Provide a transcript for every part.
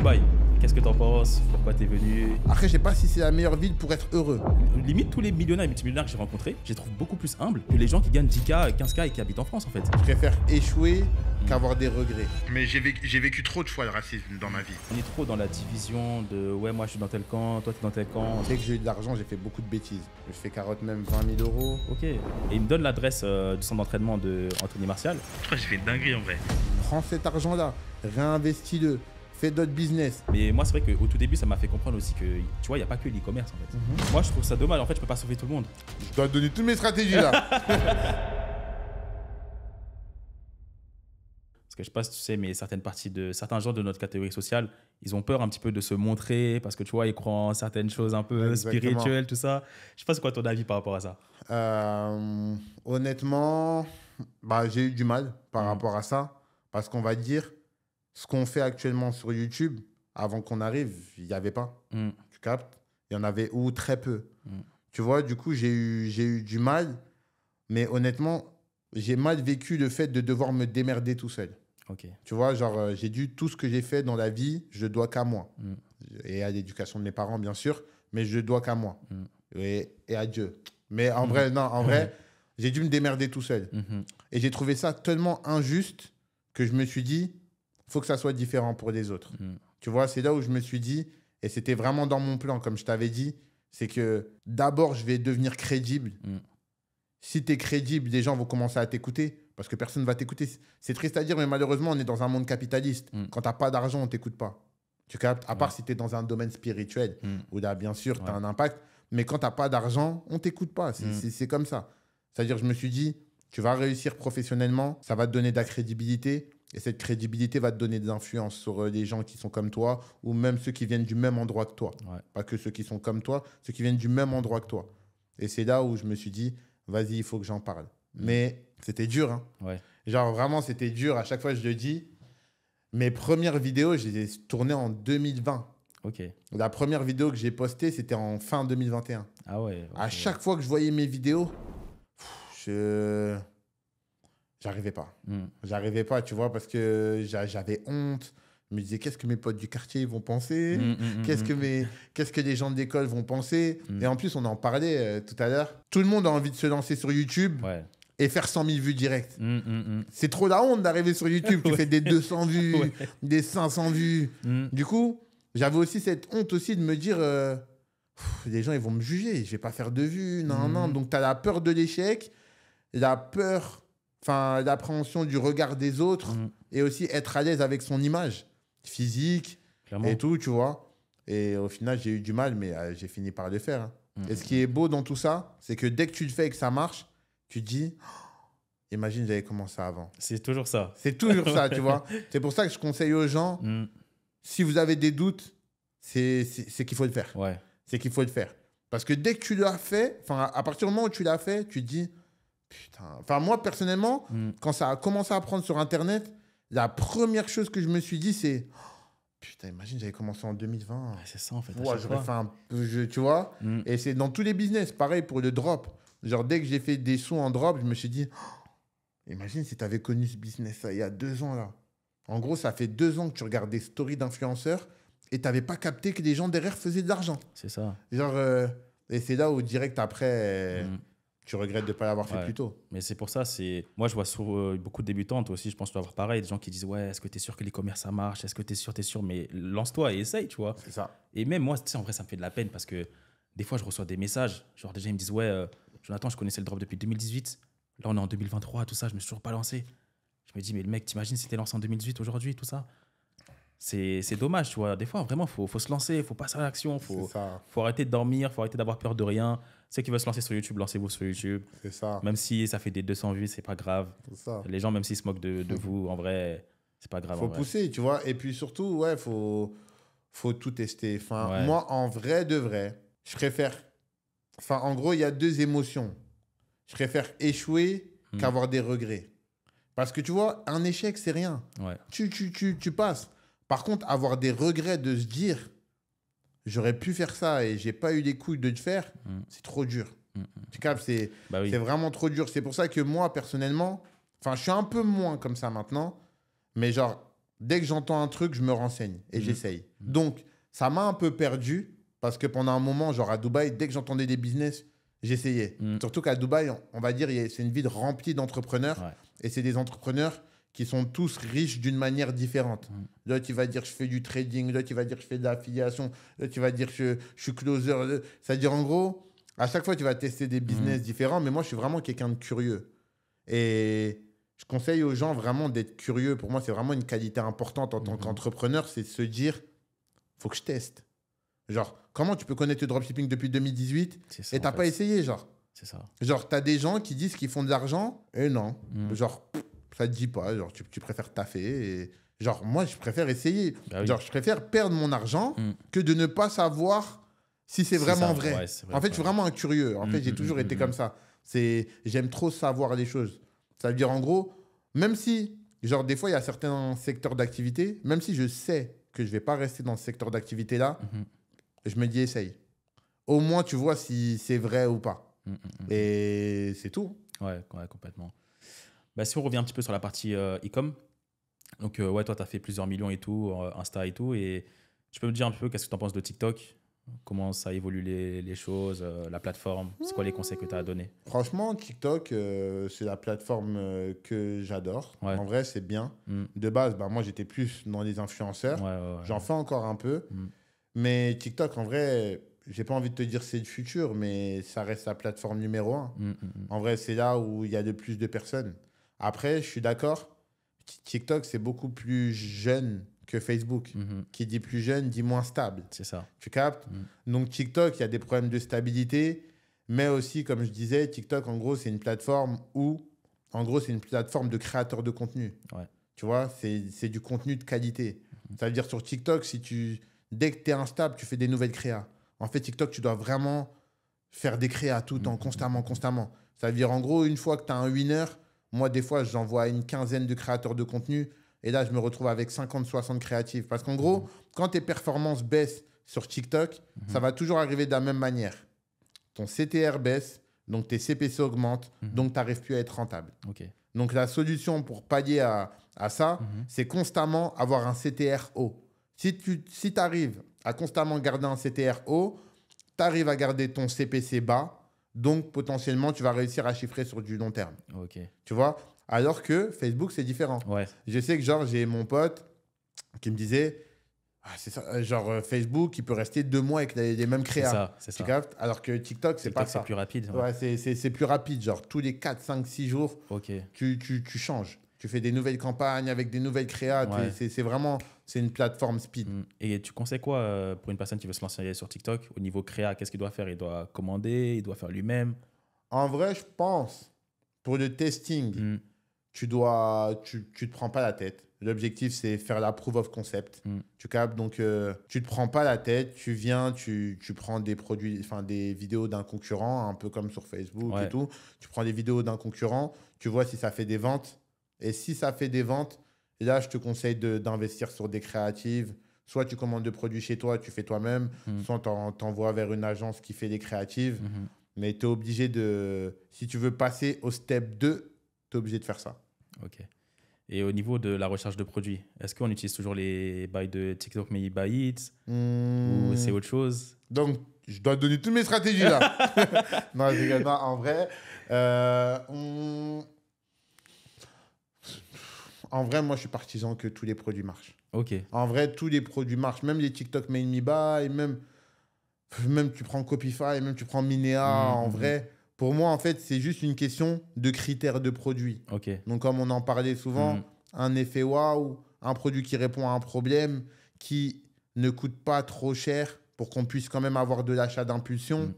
Dubaï. Qu'est-ce que t'en penses? Pourquoi t'es venu? Après, je sais pas si c'est la meilleure ville pour être heureux. Limite, tous les millionnaires et multimillionnaires que j'ai rencontrés, je les trouve beaucoup plus humbles que les gens qui gagnent 10K, 15K et qui habitent en France en fait. Je préfère échouer qu'avoir des regrets. Mais j'ai vécu trop de fois le racisme dans ma vie. On est trop dans la division de ouais, moi je suis dans tel camp, toi t'es dans tel camp. Dès que j'ai eu de l'argent, j'ai fait beaucoup de bêtises. Je fais carotte même 20 000 euros. Ok. Et il me donne l'adresse du centre d'entraînement de Anthony Martial. Je crois que j'ai fait une dinguerie en vrai. Prends cet argent-là, réinvestis-le, fais d'autres business. Mais moi, c'est vrai qu'au tout début, ça m'a fait comprendre aussi que, tu vois, il n'y a pas que l'e-commerce en fait. Moi, je trouve ça dommage. En fait, je peux pas sauver tout le monde. Je dois te donner toutes mes stratégies là. Parce que je sais pas si tu sais, mais certains gens de notre catégorie sociale, ils ont peur un petit peu de se montrer parce que tu vois, ils croient en certaines choses un peu Exactement. spirituelles, tout ça. Je sais pas c'est quoi ton avis par rapport à ça. Honnêtement, j'ai eu du mal par rapport à ça. Parce qu'on va dire, ce qu'on fait actuellement sur YouTube, avant qu'on arrive, il n'y avait pas. Tu captes? Il y en avait ou très peu. Tu vois, du coup, j'ai eu du mal. Mais honnêtement, j'ai mal vécu le fait de devoir me démerder tout seul. Ok. Tu vois, genre, tout ce que j'ai fait dans la vie, je le dois qu'à moi. Et à l'éducation de mes parents, bien sûr, mais je le dois qu'à moi. Et à Dieu. Mais en vrai, non, en vrai, j'ai dû me démerder tout seul. Et j'ai trouvé ça tellement injuste que je me suis dit, il faut que ça soit différent pour les autres. Tu vois, c'est là où je me suis dit, et c'était vraiment dans mon plan, comme je t'avais dit, c'est que d'abord, je vais devenir crédible. Si tu es crédible, les gens vont commencer à t'écouter parce que personne ne va t'écouter. C'est triste à dire, mais malheureusement, on est dans un monde capitaliste. Quand tu n'as pas d'argent, on ne t'écoute pas. Tu captes? À part si tu es dans un domaine spirituel, où là, bien sûr, tu as un impact. Mais quand tu n'as pas d'argent, on ne t'écoute pas. C'est comme ça. C'est-à-dire, je me suis dit, tu vas réussir professionnellement, ça va te donner de la crédibilité. Et cette crédibilité va te donner des influences sur les gens qui sont comme toi ou même ceux qui viennent du même endroit que toi. Pas que ceux qui sont comme toi, ceux qui viennent du même endroit que toi. Et c'est là où je me suis dit, vas-y, il faut que j'en parle. Mais c'était dur. Hein. Genre, vraiment, c'était dur. À chaque fois, je le dis. Mes premières vidéos, je les ai tournées en 2020. Ok. La première vidéo que j'ai postée, c'était en fin 2021. Ah ouais. À chaque fois que je voyais mes vidéos, j'arrivais pas. J'arrivais pas, tu vois, parce que j'avais honte. Je me disais, qu'est-ce que mes potes du quartier vont penser? Qu'est-ce que les gens de l'école vont penser? Et en plus, on en parlait tout à l'heure. Tout le monde a envie de se lancer sur YouTube et faire 100 000 vues directes. C'est trop la honte d'arriver sur YouTube. Tu fais des 200 vues, des 500 vues. Du coup, j'avais aussi cette honte aussi de me dire, les gens, ils vont me juger. Je vais pas faire de vues. Non. Donc, tu as la peur de l'échec, la peur, l'appréhension du regard des autres et aussi être à l'aise avec son image physique et tout, tu vois. Et au final, j'ai eu du mal, mais j'ai fini par le faire. Hein. Et ce qui est beau dans tout ça, c'est que dès que tu le fais et que ça marche, tu te dis, imagine, j'avais commencé avant. C'est toujours ça. C'est toujours ça, tu vois. C'est pour ça que je conseille aux gens, si vous avez des doutes, c'est qu'il faut le faire. C'est qu'il faut le faire. Parce que dès que tu l'as fait, à partir du moment où tu l'as fait, tu te dis, putain. Moi, personnellement, quand ça a commencé à prendre sur Internet, la première chose que je me suis dit, c'est putain, imagine, j'avais commencé en 2020. C'est ça, en fait. J'aurais fait un peu, tu vois. Et c'est dans tous les business, pareil pour le drop. Genre, dès que j'ai fait des sous en drop, je me suis dit, imagine si tu avais connu ce business il y a 2 ans, là. En gros, ça fait 2 ans que tu regardes des stories d'influenceurs et tu n'avais pas capté que les gens derrière faisaient de l'argent. C'est ça. Genre, et c'est là où, direct après... tu regrettes de ne pas l'avoir fait plus tôt. Mais c'est pour ça, moi je vois sur beaucoup de débutants, toi aussi je pense que tu dois avoir pareil, des gens qui disent ouais, est-ce que tu es sûr que l'e-commerce ça marche? Est-ce que tu es sûr? Mais lance-toi et essaye, tu vois. C'est ça. Et même moi, tu sais, en vrai, ça me fait de la peine parce que des fois je reçois des messages, genre déjà ils me disent ouais, Jonathan, je connaissais le drop depuis 2018, là on est en 2023, tout ça, je me suis toujours pas lancé. Je me dis, mais le mec, t'imagines si t'es lancé en 2018 aujourd'hui, tout ça? C'est dommage, tu vois. Des fois, vraiment, faut se lancer, faut passer à l'action, faut arrêter de dormir, faut arrêter d'avoir peur de rien. Ceux qui veulent se lancer sur YouTube, lancez-vous sur YouTube. C'est ça. Même si ça fait des 200 vues, c'est pas grave. C'est ça. Les gens, même s'ils se moquent de vous, en vrai, c'est pas grave. Faut pousser, tu vois. Et puis surtout, faut tout tester. Moi, en vrai de vrai, je préfère... en gros, il y a 2 émotions. Je préfère échouer qu'avoir des regrets. Parce que tu vois, un échec, c'est rien. Tu passes. Par contre, avoir des regrets de se dire j'aurais pu faire ça et j'ai pas eu les couilles de le faire, c'est trop dur. Tu captes, c'est vraiment trop dur. C'est pour ça que moi, personnellement, je suis un peu moins comme ça maintenant, mais genre, dès que j'entends un truc, je me renseigne et j'essaye. Donc, ça m'a un peu perdu parce que pendant un moment, genre à Dubaï, dès que j'entendais des business, j'essayais. Surtout qu'à Dubaï, on va dire, c'est une ville remplie d'entrepreneurs. Ouais. Et c'est des entrepreneurs qui sont tous riches d'une manière différente. Là, tu vas dire, je fais du trading. Là, tu vas dire, je fais de l'affiliation. Là, tu vas dire, je suis closer. C'est-à-dire, en gros, à chaque fois, tu vas tester des business différents. Mais moi, je suis vraiment quelqu'un de curieux. Et je conseille aux gens vraiment d'être curieux. Pour moi, c'est vraiment une qualité importante en tant qu'entrepreneur. C'est de se dire, faut que je teste. Genre, comment tu peux connaître le dropshipping depuis 2018 C'est ça, et tu n'as en pas fait. essayé, genre. C'est ça. Genre, tu as des gens qui disent qu'ils font de l'argent et non. Genre, ça te dit pas. Genre, tu préfères taffer. Et... Genre, moi, je préfère essayer. Bah oui. Genre, je préfère perdre mon argent que de ne pas savoir si c'est vraiment ça, vrai. ouais, c'est vrai, En fait, ouais. je suis vraiment un curieux. En fait, j'ai toujours été comme ça. J'aime trop savoir les choses. Ça veut dire, en gros, même si, genre, des fois, il y a certains secteurs d'activité, même si je sais que je vais pas rester dans ce secteur d'activité-là, je me dis, essaye. Au moins, tu vois si c'est vrai ou pas. Et c'est tout. Ouais, complètement. Bah, si on revient un petit peu sur la partie e-com, donc ouais, toi, tu as fait plusieurs millions et tout, Insta et tout, et tu peux me dire un peu qu'est-ce que tu en penses de TikTok? Comment ça évolue les choses, la plateforme? C'est quoi les conseils que tu as à donner? Franchement, TikTok, c'est la plateforme que j'adore. Ouais. En vrai, c'est bien. De base, bah, moi, j'étais plus dans les influenceurs. Ouais. J'en fais encore un peu. Mais TikTok, en vrai, j'ai pas envie de te dire c'est le futur, mais ça reste la plateforme numéro 1. En vrai, c'est là où il y a le plus de personnes. Après, je suis d'accord. TikTok, c'est beaucoup plus jeune que Facebook. Qui dit plus jeune, dit moins stable. C'est ça. Tu captes? Donc, TikTok, il y a des problèmes de stabilité. Mais aussi, comme je disais, TikTok, en gros, c'est une plateforme où, en gros, c'est une plateforme de créateurs de contenu. Ouais. Tu vois, c'est du contenu de qualité. Ça veut dire sur TikTok, dès que tu es instable, tu fais des nouvelles créas. En fait, TikTok, tu dois vraiment faire des créas tout le temps, constamment. Ça veut dire, en gros, une fois que tu as un winner, moi, des fois, j'envoie une quinzaine de créateurs de contenu et là, je me retrouve avec 50-60 créatifs. Parce qu'en gros, quand tes performances baissent sur TikTok, ça va toujours arriver de la même manière. Ton CTR baisse, donc tes CPC augmentent, donc tu n'arrives plus à être rentable. Ok. Donc, la solution pour pallier à ça, c'est constamment avoir un CTR haut. Si tu arrives à constamment garder un CTR haut, tu arrives à garder ton CPC bas, donc potentiellement, tu vas réussir à chiffrer sur du long terme. Ok. Tu vois? Alors que Facebook, c'est différent. Ouais. Je sais que genre, j'ai mon pote qui me disait, c'est ça, genre Facebook, il peut rester 2 mois avec les mêmes créas. C'est Tu ça. captes? Alors que TikTok, c'est pas ça. C'est plus rapide. Ouais, c'est plus rapide. Genre, tous les 4, 5, 6 jours, Ok. tu changes. Tu fais des nouvelles campagnes avec des nouvelles créas. Ouais. C'est vraiment une plateforme speed. Et tu conseilles quoi pour une personne qui veut se lancer sur TikTok au niveau créa? Qu'est-ce qu'il doit faire? Il doit commander, il doit faire lui-même? En vrai, je pense, pour le testing, tu te prends pas la tête. L'objectif, c'est faire la proof of concept. Tu captes? Donc, tu te prends pas la tête. Tu viens, tu prends des produits, enfin des vidéos d'un concurrent, un peu comme sur Facebook et tout. Tu prends des vidéos d'un concurrent, tu vois si ça fait des ventes. Et si ça fait des ventes, là, je te conseille d'investir sur des créatives. Soit tu commandes des produits chez toi, tu fais toi-même, soit t'envoies vers une agence qui fait des créatives. Mais tu es obligé de... Si tu veux passer au step 2, tu es obligé de faire ça. Ok. Et au niveau de la recherche de produits, est-ce qu'on utilise toujours les bails de TikTok, mais Buy It ou c'est autre chose? Donc, je dois donner toutes mes stratégies là. Non, je rigole pas. En vrai, en vrai, moi, je suis partisan que tous les produits marchent. Ok. En vrai, tous les produits marchent. Même les TikTok Made Me Buy, même tu prends Copify, même tu prends Minea. En vrai, pour moi, en fait, c'est juste une question de critères de produits. Ok. Donc, comme on en parlait souvent, un effet waouh, un produit qui répond à un problème, qui ne coûte pas trop cher pour qu'on puisse quand même avoir de l'achat d'impulsion.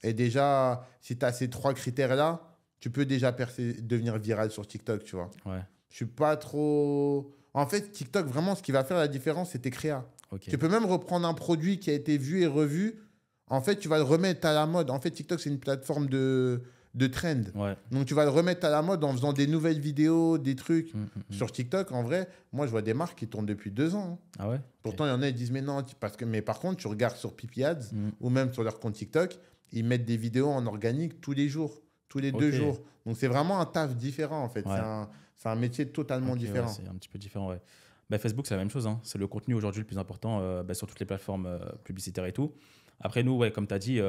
Et déjà, si tu as ces 3 critères-là, tu peux déjà devenir viral sur TikTok, tu vois. Ouais. Je suis pas trop... En fait, TikTok, vraiment, ce qui va faire la différence, c'est tes créas. Ok. Tu peux même reprendre un produit qui a été vu et revu. En fait, tu vas le remettre à la mode. En fait, TikTok, c'est une plateforme de trend. Ouais. Donc, tu vas le remettre à la mode en faisant des nouvelles vidéos, des trucs. Sur TikTok, en vrai, moi, je vois des marques qui tournent depuis 2 ans. Ah ouais? Pourtant, il y en a qui disent, mais non, mais par contre, tu regardes sur Pipi Ads ou même sur leur compte TikTok, ils mettent des vidéos en organique tous les jours, tous les 2 jours. Donc, c'est vraiment un taf différent, en fait. Ouais. C'est un métier totalement différent. Ouais, c'est un petit peu différent, ouais. Bah, Facebook, c'est la même chose, hein. C'est le contenu aujourd'hui le plus important bah, sur toutes les plateformes publicitaires et tout. Après, nous, ouais, comme tu as dit,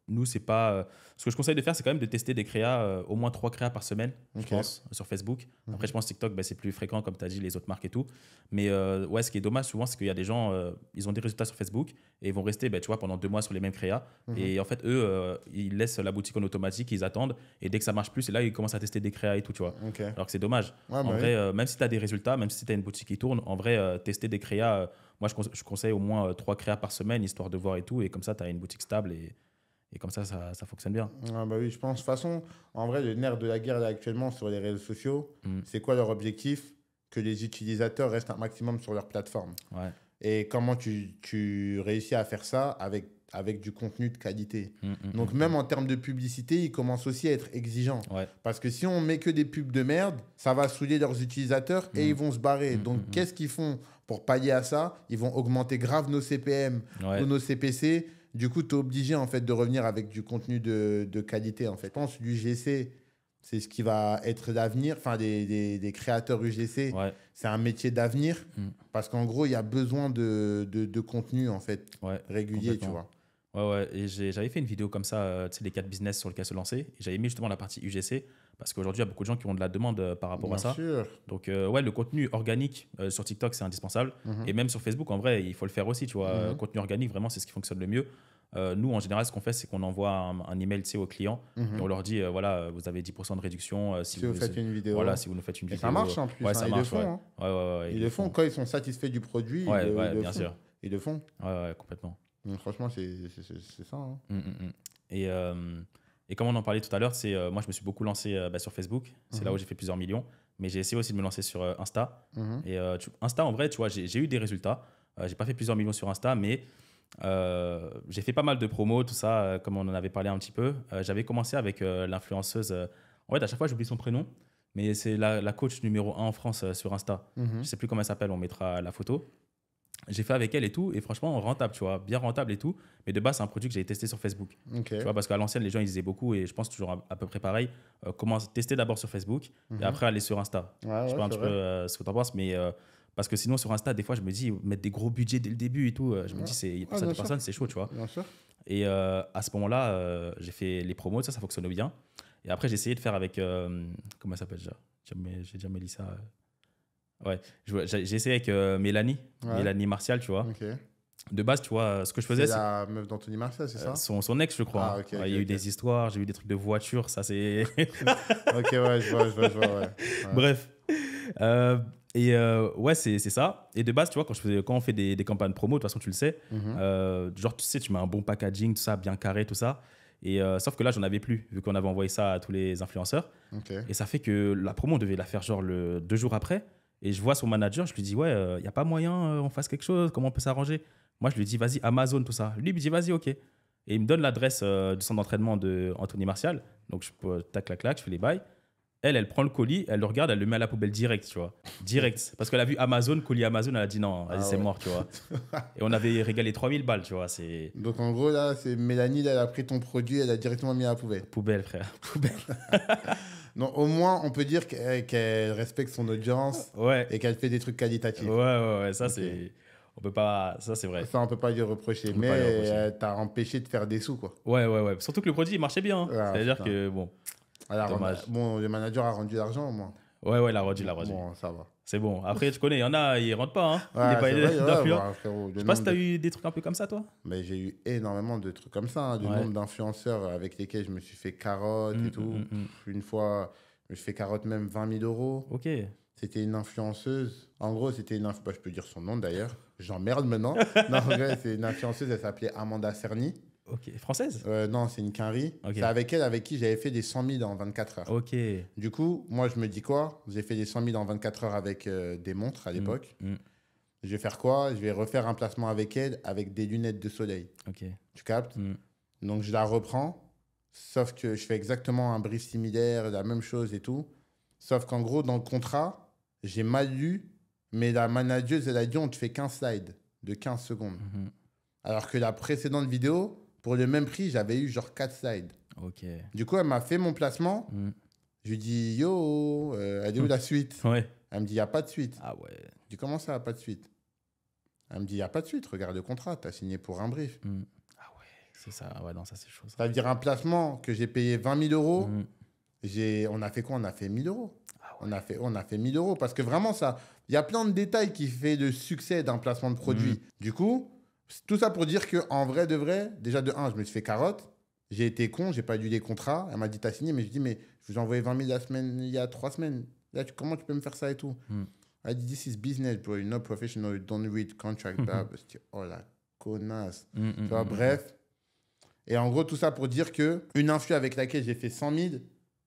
nous, c'est pas. Ce que je conseille de faire, c'est quand même de tester des créas, au moins 3 créas par semaine, je Ok. pense, sur Facebook. Après, je pense TikTok, bah, c'est plus fréquent, comme tu as dit, les autres marques et tout. Mais ouais, ce qui est dommage souvent, c'est qu'il y a des gens, ils ont des résultats sur Facebook et ils vont rester, bah, tu vois, pendant 2 mois sur les mêmes créas. Et en fait, eux, ils laissent la boutique en automatique, ils attendent. Et dès que ça marche plus, c'est là ils commencent à tester des créas et tout, tu vois. Ok. Alors que c'est dommage. Ouais, En bah vrai, même si tu as des résultats, même si tu as une boutique qui tourne, en vrai, tester des créas, moi, je conseille au moins 3 créas par semaine, histoire de voir et tout. Et comme ça, tu as une boutique stable et comme ça fonctionne bien. Ah bah oui, je pense. De toute façon, en vrai, le nerf de la guerre là, actuellement sur les réseaux sociaux, c'est quoi leur objectif? Que les utilisateurs restent un maximum sur leur plateforme. Ouais. Et comment tu réussis à faire ça avec du contenu de qualité. Donc même en termes de publicité, ils commencent aussi à être exigeants. Ouais. Parce que si on met que des pubs de merde, ça va saouler leurs utilisateurs et ils vont se barrer. Donc qu'est-ce qu'ils font pour pallier à ça? Ils vont augmenter grave nos CPM Ouais. ou nos CPC. Du coup, tu es obligé en fait, de revenir avec du contenu de qualité. En fait. Je pense que l'UGC, c'est ce qui va être l'avenir. Enfin, des créateurs UGC, Ouais. c'est un métier d'avenir. Parce qu'en gros, il y a besoin de contenu en fait, Ouais. régulier, tu Complètement. vois. Ouais, ouais. Et j'avais fait une vidéo comme ça, tu sais, les 4 business sur lesquels se lancer. Et j'avais mis justement la partie UGC parce qu'aujourd'hui, il y a beaucoup de gens qui ont de la demande par rapport à Bien ça. sûr. Donc, ouais, le contenu organique sur TikTok, c'est indispensable. Et même sur Facebook, en vrai, il faut le faire aussi, tu vois. Contenu organique, vraiment, c'est ce qui fonctionne le mieux. Nous, en général, ce qu'on fait, c'est qu'on envoie un email, tu sais, aux clients et on leur dit, voilà, vous avez 10% de réduction Si vous faites une vidéo. Voilà, si vous nous faites une Et vidéo. ça marche en plus. Ouais, hein, ça ils marche, le font. ouais. Hein. Ouais, Ils le font. Quand ils sont satisfaits du produit, Ouais, ils ouais, le bien font. sûr. Ils le font. Ouais, complètement. Donc, franchement, c'est ça. Hein. Et, et comme on en parlait tout à l'heure, moi, je me suis beaucoup lancé sur Facebook. C'est là où j'ai fait plusieurs millions. Mais j'ai essayé aussi de me lancer sur Insta. Et Insta, en vrai, tu vois, j'ai eu des résultats. J'ai pas fait plusieurs millions sur Insta, mais j'ai fait pas mal de promos, tout ça, comme on en avait parlé un petit peu. J'avais commencé avec l'influenceuse. En fait, à chaque fois, j'oublie son prénom. Mais c'est la coach numéro 1 en France sur Insta. Je sais plus comment elle s'appelle, on mettra la photo. J'ai fait avec elle et tout, et franchement, rentable, tu vois, bien rentable et tout. Mais de base, c'est un produit que j'ai testé sur Facebook. Ok. Tu vois, parce qu'à l'ancienne, les gens, ils disaient beaucoup, et je pense toujours à peu près pareil. Comment tester d'abord sur Facebook, et après aller sur Insta. Ouais, Je sais pas un c'est petit peu ce que tu en penses, mais parce que sinon, sur Insta, des fois, je me dis, mettre des gros budgets dès le début et tout, je me dis, pour certaines personnes, c'est chaud, tu vois. Bien sûr. Et à ce moment-là, j'ai fait les promos, ça fonctionnait bien. Et après, j'ai essayé de faire avec. Comment ça s'appelle déjà? J'ai déjà Mélissa. Ouais, j'ai essayé avec Mélanie, Ouais. Mélanie Martial, tu vois. Ok. De base, tu vois, ce que je faisais, C'est la meuf d'Anthony Martial, c'est ça? son ex, je crois. Ah, Hein. ok, Ouais, ok, il y a eu ok. des histoires, j'ai eu des trucs de voiture, ça c'est. Ok, ouais, je vois, ouais. Ouais. Bref. Ouais, c'est ça. Et de base, tu vois, quand on fait des campagnes promo, de toute façon, tu le sais, genre, tu sais, tu mets un bon packaging, tout ça, bien carré, tout ça. Et sauf que là, j'en avais plus, vu qu'on avait envoyé ça à tous les influenceurs. Ok. Et ça fait que la promo, on devait la faire genre 2 jours après. Et je vois son manager, je lui dis, ouais, il n'y a pas moyen, on fasse quelque chose, comment on peut s'arranger? Moi, je lui dis, vas-y, Amazon, tout ça. Lui, il me dit, vas-y, ok. Et il me donne l'adresse du centre d'entraînement de Anthony Martial. Donc, tac, clac, clac, je fais les bails. Elle prend le colis, elle le regarde, elle le met à la poubelle direct, tu vois. Direct. Parce qu'elle a vu Amazon, colis Amazon, elle a dit non, vas-y, c'est ouais. mort, tu vois. Et on avait régalé 3000 balles, tu vois. C'est Donc, en gros, là, c'est Mélanie, là, elle a pris ton produit, elle a directement mis à la poubelle. poubelle, frère. Poubelle. Donc, au moins, on peut dire qu'elle respecte son audience Ouais. et qu'elle fait des trucs qualitatifs. Ouais. Ça, Ok. c'est. On peut pas. Ça, c'est vrai. Ça, on peut pas lui reprocher. On peut Mais pas lui reprocher. elle t'a empêché de faire des sous, quoi. Ouais. Surtout que le produit, il marchait bien. Hein. Ouais, C'est-à-dire putain. que, bon. Dommage. Bon, le manager a rendu l'argent, au moins. Ouais, il a rendu. Bon, ça va. C'est bon. Après, tu connais, il y en a, ils rentrent pas. Hein. Ouais, Il est pas c'est vrai, d'influence. bah, frérot, Je sais pas si t'as eu des trucs un peu comme ça, toi. Mais j'ai eu énormément de trucs comme ça. Hein, du Ouais. nombre d'influenceurs avec lesquels je me suis fait carotte et tout. Une fois, je me suis fait carotte même 20 000 euros. Ok. C'était une influenceuse. En gros, c'était une influenceuse. Je peux dire son nom d'ailleurs. J'emmerde maintenant. Non, en vrai, c'est une influenceuse. Elle s'appelait Amanda Cerny. Ok. Française. Non, c'est une quinri. Ok. C'est avec elle avec qui j'avais fait des 100 000 en 24 heures. Ok. Du coup, moi, je me dis quoi? J'ai fait des 100 000 en 24 heures avec des montres à l'époque. Je vais faire quoi? Je vais refaire un placement avec elle avec des lunettes de soleil. Ok. Tu captes? Donc, je la reprends. Sauf que je fais exactement un brief similaire, la même chose et tout. Sauf qu'en gros, dans le contrat, j'ai mal lu, mais la manageuse, elle a dit on te fait 15 slides de 15 secondes. Alors que la précédente vidéo, pour le même prix, j'avais eu genre 4 slides. Ok. Du coup, elle m'a fait mon placement. Je lui dis, yo, elle est où la suite? Ouais. Elle me dit, il n'y a pas de suite. Ah ouais. Je dis, comment ça, pas de suite? Elle me dit, il n'y a pas de suite, regarde le contrat, tu as signé pour un brief. Ah ouais, c'est ça. Ouais, non, ça, c'est chaud. Ça. Ça veut dire un placement que j'ai payé 20 000 euros. Mm. On a fait quoi? On a fait 1 000 euros. Ah ouais. On a fait 1 000 euros. Parce que vraiment, ça, il y a plein de détails qui fait le succès d'un placement de produit. Du coup, tout ça pour dire qu'en vrai de vrai, déjà de 1, je me suis fait carotte. J'ai été con, j'ai pas lu les contrats. Elle m'a dit, t'as signé, mais je dis, mais je vous ai envoyé 20 000 la semaine, il y a 3 semaines. Là, comment tu peux me faire ça et tout? Elle dit, this is business, bro. You're not professional, you don't read contract. Oh la connasse. Tu vois, bref. Et en gros, tout ça pour dire que une influ avec laquelle j'ai fait 100 000,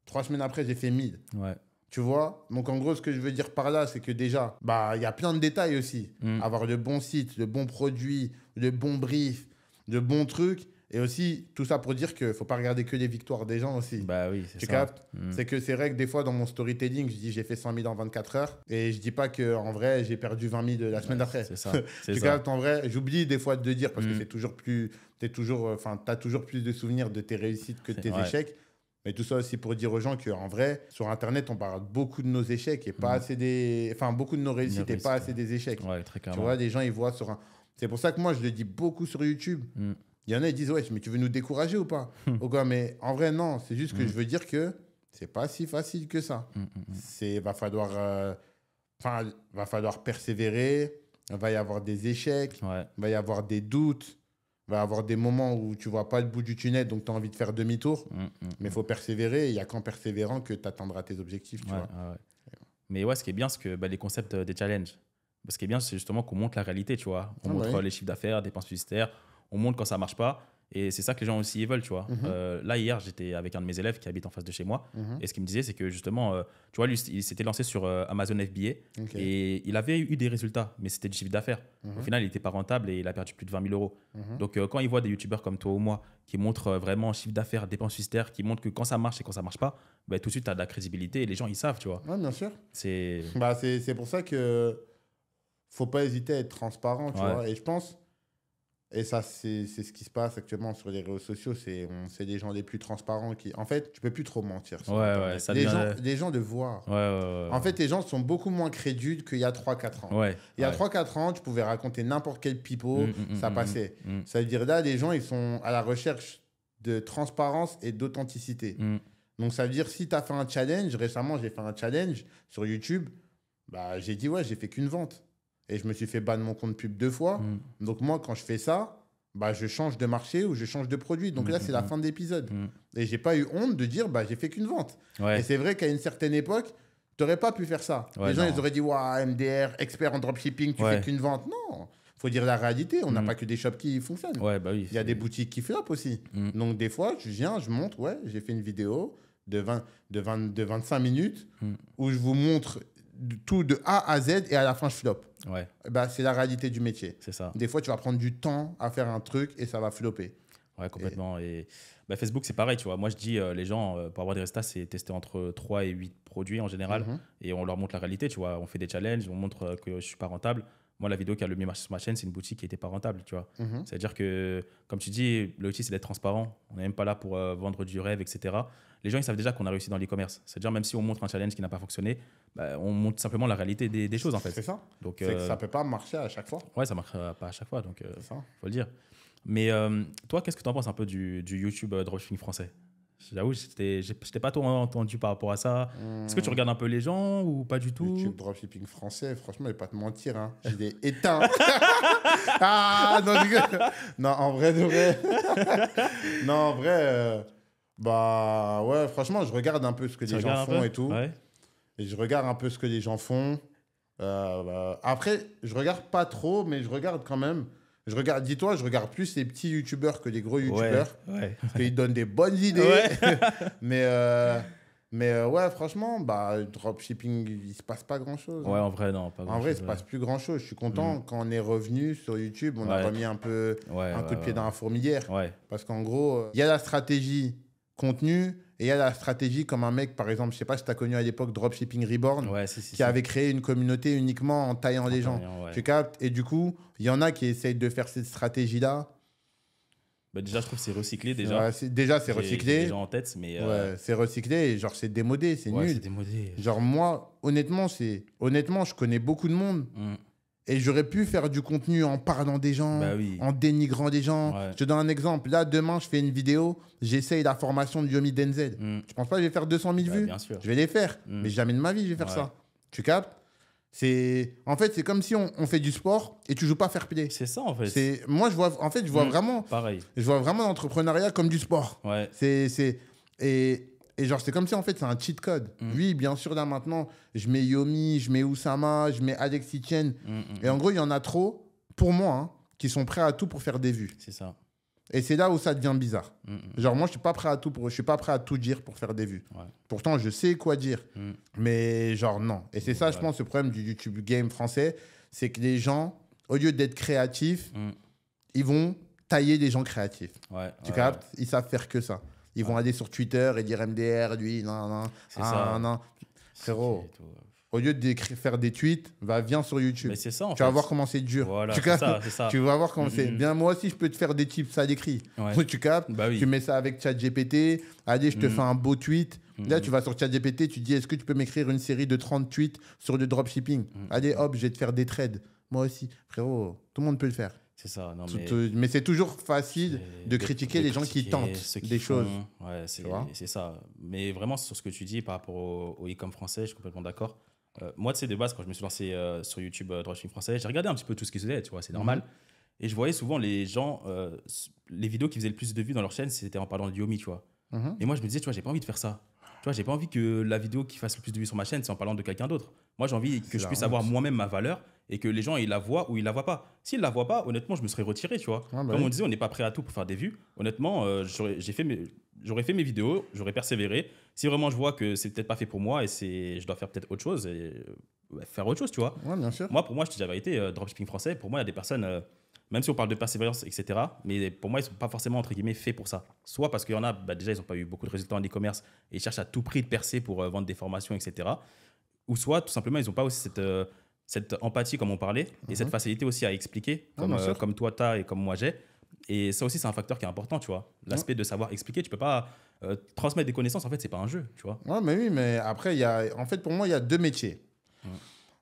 3 semaines après, j'ai fait 1 000. Ouais. Tu vois? Donc, en gros, ce que je veux dire par là, c'est que déjà, il y a plein de détails aussi. Avoir le bon site, le bon produit, le bon brief, le bon truc. Et aussi, tout ça pour dire qu'il ne faut pas regarder que les victoires des gens aussi. Bah oui, c'est Tu ça. captes? C'est que c'est vrai que des fois, dans mon storytelling, je dis j'ai fait 100 000 en 24 heures. Et je dis pas qu'en vrai, j'ai perdu 20 000 la semaine d'après. C'est ça. Tu captes? En vrai, j'oublie des fois de le dire parce que c'est toujours plus. T'as toujours plus de souvenirs de tes réussites que de tes échecs. Mais tout ça aussi pour dire aux gens qu'en vrai, sur Internet, on parle beaucoup de nos échecs et pas assez des. Enfin, beaucoup de nos réussites et pas assez des échecs. Ouais, très clairement. Tu vois, les gens, ils voient sur un. C'est pour ça que moi, je le dis beaucoup sur YouTube. Il y en a, ils disent, ouais, mais tu veux nous décourager ou pas? Mais en vrai, non. C'est juste que je veux dire que c'est pas si facile que ça. Va falloir persévérer. Il va y avoir des échecs. Il va y avoir des doutes. Il va y avoir des moments où tu vois pas le bout du tunnel, donc tu as envie de faire demi-tour. Mais il faut persévérer. Il n'y a qu'en persévérant que tu atteindras tes objectifs. Tu vois. Mais ouais, ce qui est bien, c'est que les concepts des challenges. Ce qui est bien, c'est justement qu'on montre la réalité, tu vois. On montre les chiffres d'affaires, dépenses publicitaires. On montre quand ça marche pas. Et c'est ça que les gens aussi veulent, tu vois. Là, hier, j'étais avec un de mes élèves qui habite en face de chez moi. Et ce qu'il me disait, c'est que justement, tu vois, lui, il s'était lancé sur Amazon FBA. Et il avait eu des résultats, mais c'était du chiffre d'affaires. Au final, il n'était pas rentable et il a perdu plus de 20 000 euros. Donc, quand il voit des youtubeurs comme toi ou moi qui montrent vraiment chiffre d'affaires, dépenses publicitaires, qui montrent que quand ça marche et quand ça marche pas, tout de suite, tu as de la crédibilité et les gens, ils savent, tu vois. Oui, bien sûr. C'est pour ça que faut pas hésiter à être transparent, tu vois. Et je pense... Et ça, c'est ce qui se passe actuellement sur les réseaux sociaux. C'est les gens les plus transparents qui... En fait, tu peux plus trop mentir. Ça les gens le voient. En fait, les gens sont beaucoup moins crédules qu'il y a 3-4 ans. Il y a 3-4 ans, tu pouvais raconter n'importe quel pipeau, ça passait. Ça veut dire là, les gens, ils sont à la recherche de transparence et d'authenticité. Donc, ça veut dire si tu as fait un challenge, récemment, j'ai fait un challenge sur YouTube, j'ai dit, ouais, j'ai fait qu'une vente. Et je me suis fait ban mon compte pub 2 fois. Donc, moi, quand je fais ça, je change de marché ou je change de produit. Donc là, c'est la fin de l'épisode. Et j'ai pas eu honte de dire, j'ai fait qu'une vente. Et c'est vrai qu'à une certaine époque, tu n'aurais pas pu faire ça. Les gens, ils auraient dit, waouh, MDR, expert en dropshipping, tu fais qu'une vente. Non, il faut dire la réalité. On n'a pas que des shops qui fonctionnent. Il y a des boutiques qui flopent aussi. Donc, des fois, je viens, je montre, j'ai fait une vidéo de 25 minutes où je vous montre tout de A à Z et à la fin, je floppe. C'est la réalité du métier. C'est ça. Des fois, tu vas prendre du temps à faire un truc et ça va flopper. Ouais, complètement. Et Facebook, c'est pareil, tu vois. Moi, je dis, les gens, pour avoir des résultats, c'est tester entre 3 et 8 produits en général. Et on leur montre la réalité, tu vois. On fait des challenges, on montre que je ne suis pas rentable. Moi, la vidéo qui a le mieux marché sur ma chaîne, c'est une boutique qui n'était pas rentable, tu vois. C'est-à-dire que, comme tu dis, l'objectif, c'est d'être transparent. On n'est même pas là pour vendre du rêve, etc. Les gens, ils savent déjà qu'on a réussi dans l'e-commerce. C'est-à-dire, même si on montre un challenge qui n'a pas fonctionné, on montre simplement la réalité des choses, en fait. C'est ça. Donc, c'est que ça ne peut pas marcher à chaque fois. Ouais, ça ne marchera pas à chaque fois, donc il faut le dire. Mais toi, qu'est-ce que tu en penses un peu du YouTube dropshipping français? J'avoue, je n'étais pas trop entendu par rapport à ça. Est-ce que tu regardes un peu les gens ou pas du tout? YouTube dropshipping français, franchement, je ne vais pas te mentir. Hein. Je l'ai éteint. Non, en vrai, de vrai. Non, en vrai, ouais, franchement, je regarde un peu ce que les gens font et tout. Et je regarde un peu ce que les gens font. Après, je regarde pas trop, mais je regarde quand même. Dis-toi, je regarde plus les petits youtubeurs que les gros youtubeurs. Parce qu'ils donnent des bonnes idées. mais ouais, franchement, dropshipping, il se passe pas grand-chose. Ouais, en vrai, non. Pas en vrai, il se passe plus grand-chose. Je suis content quand on est revenu sur YouTube, on a remis un coup de pied dans la fourmilière. Parce qu'en gros, il y a la stratégie contenu et il y a la stratégie comme un mec, par exemple, je sais pas si tu as connu à l'époque Dropshipping Reborn, qui avait créé une communauté uniquement en taillant les gens. Tu captes? Et du coup, il y en a qui essayent de faire cette stratégie-là. Bah, déjà, je trouve que c'est recyclé déjà. Ouais, déjà, c'est J'ai recyclé. déjà en tête, mais Ouais, c'est recyclé et genre, c'est démodé, c'est ouais, nul. c'est démodé. Genre, moi, honnêtement, je connais beaucoup de monde et j'aurais pu faire du contenu en parlant des gens, Bah oui. en dénigrant des gens. Ouais. Je te donne un exemple. Là, demain, je fais une vidéo, j'essaye la formation de Yomi Denzel. Tu penses pas que je vais faire 200 000 Bah, vues? bien sûr. Je vais les faire, mais jamais de ma vie, je vais faire Ouais. ça. Tu captes? En fait, c'est comme si on fait du sport et tu joues pas fair play. C'est ça, en fait. Moi, je vois vraiment, Pareil. je vois vraiment l'entrepreneuriat comme du sport. Ouais. Et genre, c'est comme si en fait, c'est un cheat code. Oui, bien sûr, là maintenant, je mets Yomi, je mets Oussama, je mets Alex Etienne. Et en gros, il y en a trop, pour moi, hein, qui sont prêts à tout pour faire des vues. C'est ça. Et c'est là où ça devient bizarre. Genre, moi, je suis pas prêt à tout dire pour faire des vues. Ouais. Pourtant, je sais quoi dire. Mais genre, non. Et c'est ça, je pense, le problème du YouTube game français, c'est que les gens, au lieu d'être créatifs, ils vont tailler des gens créatifs. Ouais. Tu captes? Ils savent faire que ça. Ils vont aller sur Twitter et dire MDR, lui, non. C'est ça. Non. Frérot, Et tout. au lieu de faire des tweets, viens sur YouTube. Mais c'est ça, en Tu vas fait. voir comment c'est dur. Voilà, tu c'est captes? ça, c'est ça. Tu vas voir comment c'est. Bien, moi aussi, je peux te faire des tips à l'écrit. Ouais. Tu captes? Bah oui. Tu mets ça avec ChatGPT. Allez, je te fais un beau tweet. Là, tu vas sur ChatGPT, tu dis, est-ce que tu peux m'écrire une série de 30 tweets sur le dropshipping? Allez, hop, je vais te faire des trades. Moi aussi. Frérot, tout le monde peut le faire. C'est ça. Non, Mais c'est toujours facile c'est de critiquer les gens qui critiquer tentent ceux qui des font. choses. Ouais, Tu vois? c'est ça. Mais vraiment, sur ce que tu dis par rapport au e-com français, je suis complètement d'accord. Moi, tu sais, de base, quand je me suis lancé sur YouTube Dropshipping français, j'ai regardé un petit peu tout ce qu'ils faisaient, tu vois, c'est normal. Et je voyais souvent les gens, les vidéos qui faisaient le plus de vues dans leur chaîne, c'était en parlant de Yomi, tu vois. Et moi, je me disais, tu vois, j'ai pas envie de faire ça. Tu vois, j'ai pas envie que la vidéo qui fasse le plus de vues sur ma chaîne, c'est en parlant de quelqu'un d'autre. Moi, j'ai envie que je puisse avoir moi-même ma valeur et que les gens, ils la voient ou ils la voient pas. S'ils la voient pas, honnêtement, je me serais retiré, tu vois. Ouais, bah Comme oui. on disait, on n'est pas prêt à tout pour faire des vues. Honnêtement, j'aurais fait mes vidéos, j'aurais persévéré. Si vraiment je vois que c'est peut-être pas fait pour moi et je dois faire peut-être autre chose, et faire autre chose, tu vois. Ouais, bien sûr. Moi, pour moi, je te dis la vérité, dropshipping français, pour moi, il y a des personnes, même si on parle de persévérance, etc., mais pour moi, ils ne sont pas forcément, entre guillemets, faits pour ça. Soit parce qu'il y en a, déjà, ils n'ont pas eu beaucoup de résultats en e-commerce et ils cherchent à tout prix de percer pour vendre des formations, etc. Ou soit, tout simplement, ils n'ont pas aussi cette empathie, comme on parlait, et cette facilité aussi à expliquer, bien sûr. comme toi, tu as et comme moi, j'ai. Et ça aussi, c'est un facteur qui est important, tu vois. L'aspect de savoir expliquer, tu peux pas transmettre des connaissances, en fait, c'est pas un jeu, tu vois. Ouais, mais oui, mais après, en fait, pour moi, il y a deux métiers.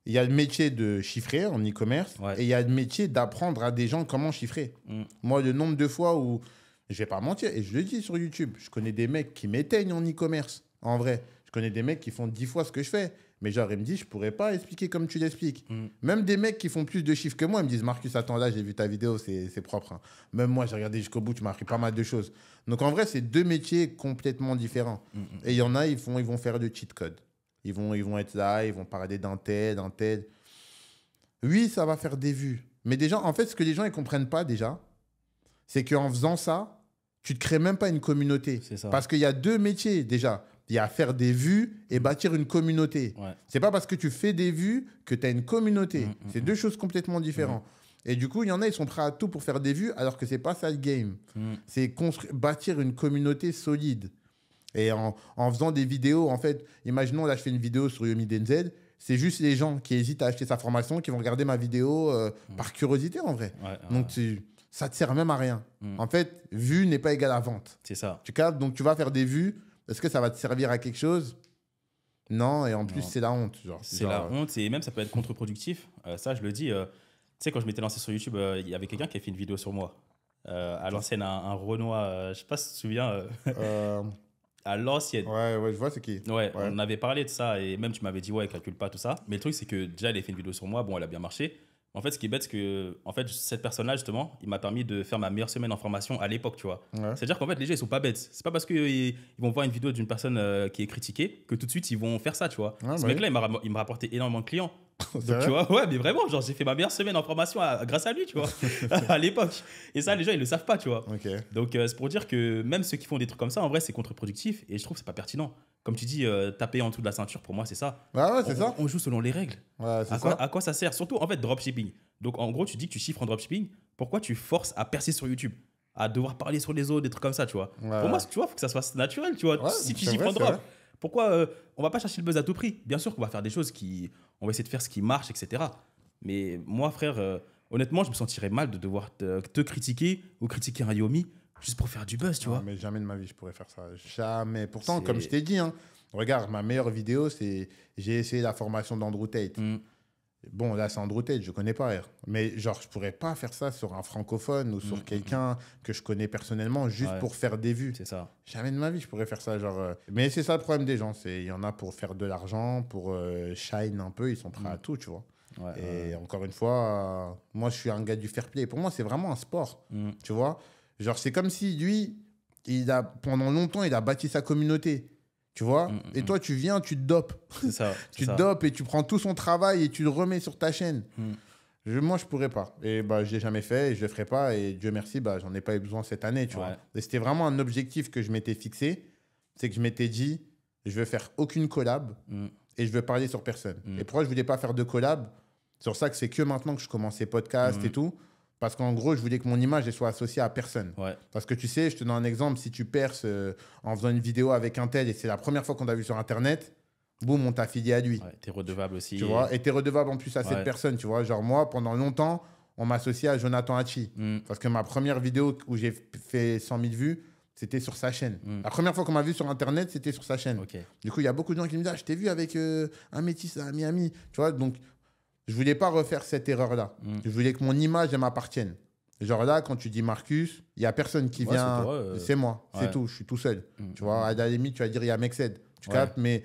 Il y a le métier de chiffrer en e-commerce Ouais. et il y a le métier d'apprendre à des gens comment chiffrer. Moi, le nombre de fois où, je vais pas mentir, et je le dis sur YouTube, je connais des mecs qui m'éteignent en e-commerce, en vrai. Je connais des mecs qui font 10 fois ce que je fais. Mais genre, ils me disent, je pourrais pas expliquer comme tu l'expliques. Même des mecs qui font plus de chiffres que moi, ils me disent, Marcus, attends, là, j'ai vu ta vidéo, c'est propre. Hein. Même moi, j'ai regardé jusqu'au bout, tu m'as appris pas mal de choses. Donc, en vrai, c'est deux métiers complètement différents. Et il y en a, ils vont faire de cheat code. Ils vont être là, ils vont parler d'un tel. Oui, ça va faire des vues. Mais déjà, en fait, ce que les gens ne comprennent pas déjà, c'est qu'en faisant ça, tu ne te crées même pas une communauté. C'est ça. Parce qu'il y a deux métiers déjà. Il y a faire des vues et bâtir une communauté. Ouais. C'est pas parce que tu fais des vues que tu as une communauté. C'est deux choses complètement différentes. Et du coup, il y en a, ils sont prêts à tout pour faire des vues, alors que c'est pas ça le game. C'est bâtir une communauté solide. Et en faisant des vidéos, en fait, imaginons, là, je fais une vidéo sur Yomi Denzel, c'est juste les gens qui hésitent à acheter sa formation qui vont regarder ma vidéo par curiosité, en vrai. Donc, ça te sert même à rien. En fait, vue n'est pas égal à vente. C'est ça. Tu captes? Donc, tu vas faire des vues. Est-ce que ça va te servir à quelque chose? Non, et en plus, c'est la honte. C'est la honte, et même ça peut être contre-productif. Ça, je le dis. Tu sais, quand je m'étais lancé sur YouTube, il y avait quelqu'un qui a fait une vidéo sur moi. À l'ancienne, un Renoir, je sais pas si tu te souviens, à l'ancienne. Ouais, je vois c'est qui. Ouais, on avait parlé de ça, et même tu m'avais dit, ouais, calcule pas tout ça. Mais le truc, c'est que déjà, elle a fait une vidéo sur moi. Bon, elle a bien marché. En fait, ce qui est bête, c'est que en fait, cette personne-là, justement, il m'a permis de faire ma meilleure semaine en formation à l'époque, tu vois. Ouais. C'est-à-dire qu'en fait, les gens, ils sont pas bêtes. C'est pas parce qu'ils vont voir une vidéo d'une personne qui est critiquée que tout de suite, ils vont faire ça, tu vois. Ouais, Ce bah mec-là, il m'a rapporté énormément de clients. C'est Donc, vrai? tu vois, ouais, mais vraiment, genre, j'ai fait ma meilleure semaine en formation grâce à lui, tu vois, à l'époque. Et ça, les gens, ils le savent pas, tu vois. Ok. Donc, c'est pour dire que même ceux qui font des trucs comme ça, en vrai, c'est contre-productif, et je trouve que c'est pas pertinent. Comme tu dis, taper en dessous de la ceinture, pour moi, c'est ça. Ouais, c'est ça. On joue selon les règles. Ouais, c'est À ça. quoi ça sert? Surtout, en fait, dropshipping. Donc, en gros, tu dis que tu chiffres en dropshipping. Pourquoi tu forces à percer sur YouTube? À devoir parler sur les autres, des trucs comme ça, tu vois. Ouais. Pour moi, tu vois, il faut que ça soit naturel, tu vois. Ouais, Si tu c'est chiffres vrai, en c'est drop, vrai. pourquoi on va pas chercher le buzz à tout prix? Bien sûr qu'on va faire des choses on va essayer de faire ce qui marche, etc. Mais moi, frère, honnêtement, je me sentirais mal de devoir te critiquer ou critiquer un Yomi juste pour faire du buzz, tu vois. Mais jamais de ma vie, je pourrais faire ça. Jamais. Pourtant, C'est- comme je t'ai dit, hein, regarde, ma meilleure vidéo, c'est j'ai essayé la formation d'Andrew Tate. Bon, là, c'est Andrew Tate, je connais pas. Mais genre, je pourrais pas faire ça sur un francophone ou sur quelqu'un que je connais personnellement juste Ouais. pour faire des vues. C'est ça. Jamais de ma vie, je pourrais faire ça. Genre, Mais c'est ça le problème des gens. Il y en a pour faire de l'argent, pour shine un peu, ils sont prêts à tout, tu vois. Ouais, Et encore une fois, moi, je suis un gars du fair play. Pour moi, c'est vraiment un sport, tu vois. Genre, c'est comme si lui, pendant longtemps, il a bâti sa communauté. Tu vois. Et toi, tu viens, tu te dopes. C'est ça. Tu te dopes et tu prends tout son travail et tu le remets sur ta chaîne. Moi, je pourrais pas. Et bah, je l'ai jamais fait et je le ferai pas. Et Dieu merci, bah, j'en ai pas eu besoin cette année, tu vois. Et c'était vraiment un objectif que je m'étais fixé. C'est que je m'étais dit, je veux faire aucune collab et je veux parler sur personne. Et pourquoi je voulais pas faire de collab? C'est pour ça que c'est que maintenant que je commence ces podcasts et tout. Parce qu'en gros, je voulais que mon image elle soit associée à personne. Ouais. Parce que tu sais, je te donne un exemple. Si tu perces en faisant une vidéo avec un tel et c'est la première fois qu'on t'a vu sur Internet, boum, on t'a affilié à lui. Ouais, t'es redevable aussi. Tu vois, et t'es redevable en plus à cette personne. Tu vois, genre moi, pendant longtemps, on m'associait à Jonathan Hachi. Parce que ma première vidéo où j'ai fait 100 000 vues, c'était sur sa chaîne. La première fois qu'on m'a vu sur Internet, c'était sur sa chaîne. Ok. Du coup, il y a beaucoup de gens qui me disent, ah, je t'ai vu avec un métis à Miami. Tu vois, donc je voulais pas refaire cette erreur-là. Je voulais que mon image elle m'appartienne. Genre là, quand tu dis Marcus, il n'y a personne qui vient. C'est moi, c'est tout. Je suis tout seul. Tu vois, à la limite, tu vas dire, il y a Mexed. Tu captes, mais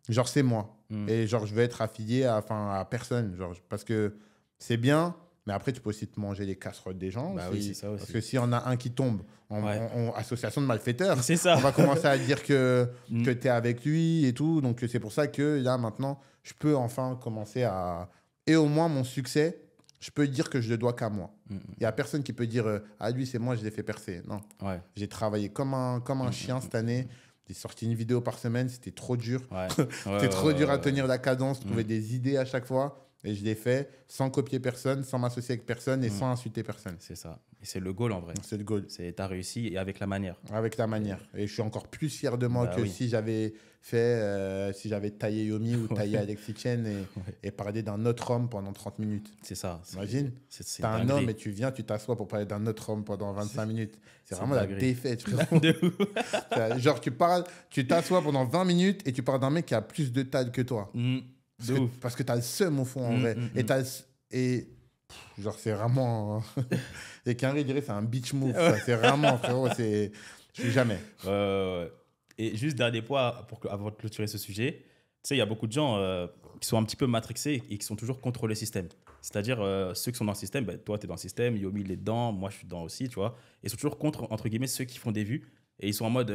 genre, c'est moi. Et genre, je vais être affilié à personne. Genre, parce que c'est bien, mais après, tu peux aussi te manger les casseroles des gens. Bah oui, c'est ça aussi. Parce que s'il y en a un qui tombe en association de malfaiteurs, C'est ça. on va commencer à dire que tu es avec lui et tout. Donc, c'est pour ça que là, maintenant, je peux enfin commencer à... Et au moins, mon succès, je peux dire que je le dois qu'à moi. Il n'y a personne qui peut dire ah, lui, c'est moi, je l'ai fait percer. Non. Ouais. J'ai travaillé comme un chien cette année. J'ai sorti une vidéo par semaine. C'était trop dur. C'était trop dur à tenir la cadence, trouver des idées à chaque fois. Et je l'ai fait sans copier personne, sans m'associer avec personne et sans insulter personne. C'est ça. Et c'est le goal en vrai. C'est le goal. T'as réussi et avec la manière. Avec la manière. Et je suis encore plus fier de moi que si j'avais fait, si j'avais taillé Yomi ou taillé Alexis Chen et parlé d'un autre homme pendant 30 minutes. C'est ça. Imagine, t'as un homme et tu viens, tu t'assois pour parler d'un autre homme pendant 25 minutes. C'est vraiment la défaite, frérot. Genre, tu t'assois pendant 20 minutes et tu parles d'un mec qui a plus de taille que toi. Parce que tu as le seum au fond, en vrai. Genre, c'est vraiment... Et Kenry dirait c'est un beach move. C'est vraiment, frérot, je suis jamais. Et juste dernier point, avant de clôturer ce sujet, tu sais, il y a beaucoup de gens qui sont un petit peu matrixés et qui sont toujours contre le système. C'est-à-dire, ceux qui sont dans le système, ben, toi, tu es dans le système, Yomi, il est dedans, moi, je suis dedans aussi, tu vois. Ils sont toujours contre, entre guillemets, ceux qui font des vues. Et ils sont en mode,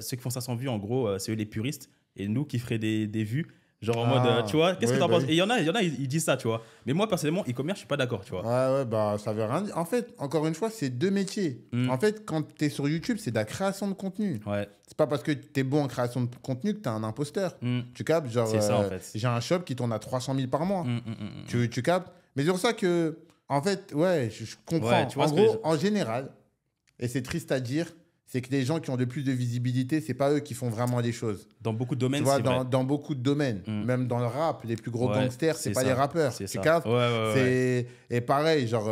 ceux qui font ça sans vues, en gros, c'est eux les puristes. Et nous qui feraient des vues, genre en mode, tu vois, qu'est-ce que t'en penses? Et il y en a, ils disent ça, tu vois. Mais moi, personnellement, e-commerce, je suis pas d'accord, tu vois. Ouais, bah, ça veut rien dire. En fait, encore une fois, c'est deux métiers. En fait, quand tu es sur YouTube, c'est de la création de contenu. Ouais. C'est pas parce que tu es bon en création de contenu que tu es un imposteur. Tu captes? Genre, c'est ça, en fait. J'ai un shop qui tourne à 300 000 par mois. Tu captes? Mais c'est pour ça que, en fait, je comprends. Ouais, tu vois en gros, en général, et c'est triste à dire, c'est que les gens qui ont le plus de visibilité, c'est pas eux qui font vraiment les choses. Dans beaucoup de domaines, tu vois, c'est vrai. dans beaucoup de domaines, même dans le rap, les plus gros gangsters, c'est pas les rappeurs. C'est tu ça. captes? Ouais. Et pareil, genre,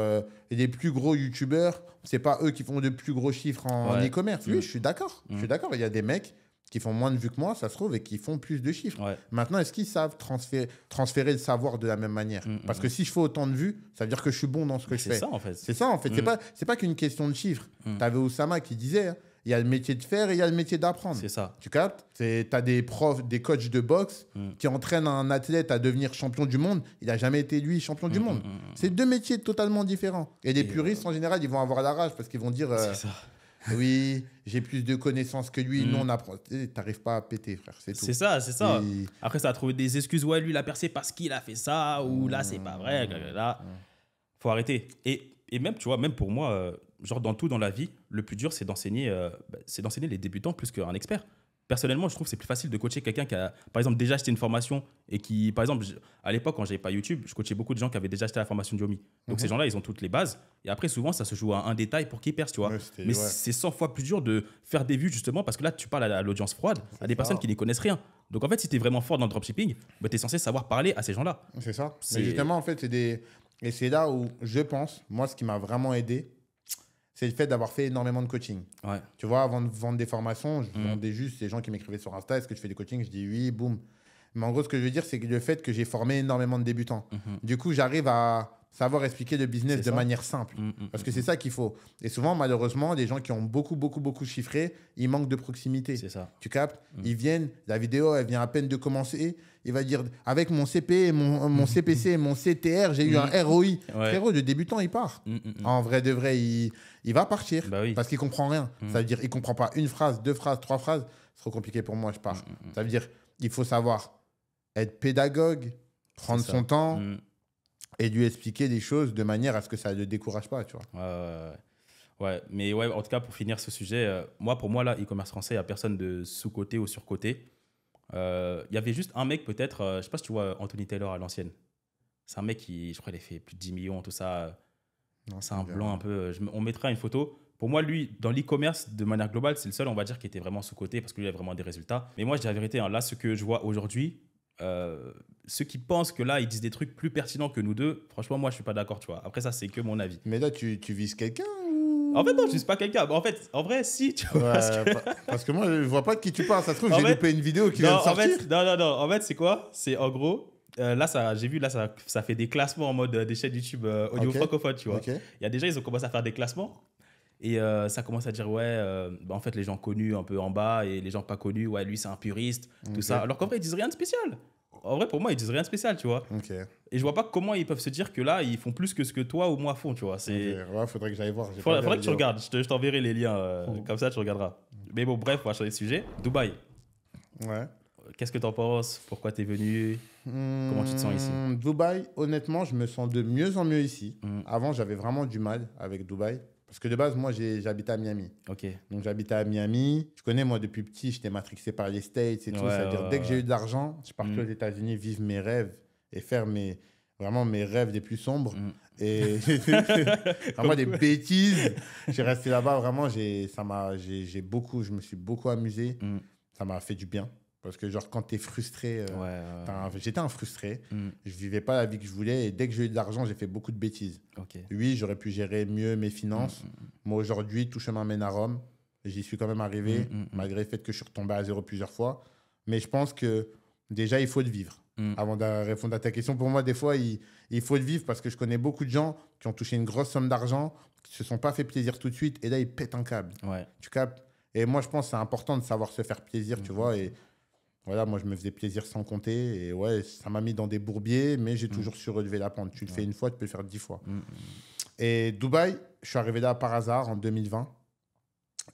les plus gros youtubeurs, c'est pas eux qui font de plus gros chiffres en e-commerce. Oui, je suis d'accord. Je suis d'accord. Il y a des mecs qui font moins de vues que moi, ça se trouve, et qui font plus de chiffres. Maintenant, est-ce qu'ils savent transférer le savoir de la même manière? Parce que si je fais autant de vues, ça veut dire que je suis bon dans ce que je fais. C'est ça, en fait. C'est ça, en fait. C'est pas qu'une question de chiffres. Tu avais Oussama qui disait, hein, il y a le métier de faire et il y a le métier d'apprendre. C'est ça. Tu captes? Tu as des profs, des coachs de boxe qui entraînent un athlète à devenir champion du monde. Il n'a jamais été, lui, champion du monde. C'est deux métiers totalement différents. Et les puristes, en général, ils vont avoir la rage parce qu'ils vont dire... c'est ça. Oui, j'ai plus de connaissances que lui. Nous, on apprend. Tu n'arrives pas à péter, frère. C'est tout. C'est ça. Après, ça a trouvé des excuses. Ouais, lui, il a percé parce qu'il a fait ça. Ou là, c'est pas vrai. Là, faut arrêter. Et même, tu vois, même pour moi, genre dans tout dans la vie, le plus dur, c'est d'enseigner les débutants plus qu'un expert. Personnellement, je trouve que c'est plus facile de coacher quelqu'un qui a, par exemple, déjà acheté une formation et qui, par exemple, à l'époque, quand j'avais pas YouTube, je coachais beaucoup de gens qui avaient déjà acheté la formation de Yomi. Donc, ces gens-là, ils ont toutes les bases. Et après, souvent, ça se joue à un détail pour qu'ils percent, tu vois. Mais c'est 100 fois plus dur de faire des vues, justement, parce que là, tu parles à l'audience froide, à des personnes qui n'y connaissent rien. Donc, en fait, si tu es vraiment fort dans le dropshipping, bah, tu es censé savoir parler à ces gens-là. C'est ça. Mais justement, en fait, Et c'est là où je pense, moi, ce qui m'a vraiment aidé, c'est le fait d'avoir fait énormément de coaching. Ouais. Tu vois, avant de vendre des formations, je vendais juste les gens qui m'écrivaient sur Insta, est-ce que tu fais du coaching? Je dis oui, boum. Mais en gros, ce que je veux dire, c'est que le fait que j'ai formé énormément de débutants. Du coup, j'arrive à savoir expliquer le business C'est de ça. manière simple. Parce que c'est ça qu'il faut. Et souvent, malheureusement, les gens qui ont beaucoup chiffré, ils manquent de proximité. C'est ça. Tu captes? Ils viennent, la vidéo, elle vient à peine de commencer. Il va dire, avec mon CP, mon CPC, mon CTR, j'ai eu un ROI. Ouais. Frérot, le débutant, il part. En vrai de vrai, il va partir Bah oui. parce qu'il comprend rien. Ça veut dire, il comprend pas une phrase, 2 phrases, 3 phrases. C'est trop compliqué pour moi, je pars. Ça veut dire, il faut savoir être pédagogue, prendre C'est son ça. temps et lui expliquer des choses de manière à ce que ça ne le décourage pas, tu vois. Ouais, mais ouais, en tout cas, pour finir ce sujet, pour moi, là, e-commerce français, il n'y a personne de sous-côté ou sur-côté. Il y avait juste un mec, peut-être, je ne sais pas si tu vois Anthony Taylor à l'ancienne. C'est un mec qui, je crois, il a fait plus de 10 millions, tout ça. Non, C'est un blanc un peu. On mettra une photo. Pour moi, lui, dans l'e-commerce, de manière globale, c'est le seul, on va dire, qui était vraiment sous-côté parce que lui, il a vraiment des résultats. Mais moi, je dis la vérité, hein, là, ce que je vois aujourd'hui, ceux qui pensent que là, ils disent des trucs plus pertinents que nous deux, franchement, moi, je suis pas d'accord, tu vois. Après, ça, c'est que mon avis. Mais là, tu vises quelqu'un ou... En fait, non, je vise pas quelqu'un. En fait, en vrai, si, tu vois. Ouais, parce que moi, je vois pas de qui tu parles. Ça se trouve, En j'ai fait- loupé une vidéo qui vient de sortir. Non. En fait, c'est quoi? C'est en gros, là, j'ai vu, là, ça fait des classements en mode des chaînes YouTube audio Ok. francophone, tu vois. Ok. Il y a des gens, ils ont commencé à faire des classements. Et ça commence à dire, en fait, les gens connus un peu en bas et les gens pas connus, ouais, lui, c'est un puriste, tout Ok. ça. Alors qu'en vrai, ils disent rien de spécial. En vrai, pour moi, ils disent rien de spécial, tu vois. Ok. Et je vois pas comment ils peuvent se dire que là, ils font plus que ce que toi ou moi font, tu vois. Ouais, faudrait que j'aille voir. J'ai pas Faudrait vu la que tu vidéo. regardes. Je t'enverrai les liens. Comme ça, tu regarderas. Mais bon, bref, on va changer de sujet. Dubaï, Ouais. qu'est-ce que t'en penses? Pourquoi t'es venu? Comment tu te sens ici? Dubaï, honnêtement, je me sens de mieux en mieux ici. Avant, j'avais vraiment du mal avec Dubaï. Parce que de base, moi, j'habitais à Miami. Ok. Donc, j'habitais à Miami. Je connais, moi, depuis petit, j'étais matrixé par les States et tout. Ouais, C'est-à-dire, ouais, dès que j'ai ouais. eu de l'argent, je partais aux États-Unis vivre mes rêves et faire vraiment mes rêves les plus sombres. Et vraiment des bêtises. J'ai resté là-bas, vraiment, je me suis beaucoup amusé. Ça m'a fait du bien. Parce que, genre, quand tu es frustré, j'étais un frustré. Je vivais pas la vie que je voulais. Et dès que j'ai eu de l'argent, j'ai fait beaucoup de bêtises. Ok. Oui, j'aurais pu gérer mieux mes finances. Moi, aujourd'hui, tout chemin mène à Rome. J'y suis quand même arrivé, malgré le fait que je suis retombé à zéro plusieurs fois. Mais je pense que déjà, il faut le vivre. Avant de répondre à ta question, pour moi, des fois, il faut le vivre parce que je connais beaucoup de gens qui ont touché une grosse somme d'argent, qui ne se sont pas fait plaisir tout de suite. Et là, ils pètent un câble. Ouais. Tu captes? Et moi, je pense que c'est important de savoir se faire plaisir, tu vois. Et voilà, moi, je me faisais plaisir sans compter. Et ouais, ça m'a mis dans des bourbiers, mais j'ai toujours su relever la pente. Tu le fais une fois, tu peux le faire 10 fois. Et Dubaï, je suis arrivé là par hasard en 2020.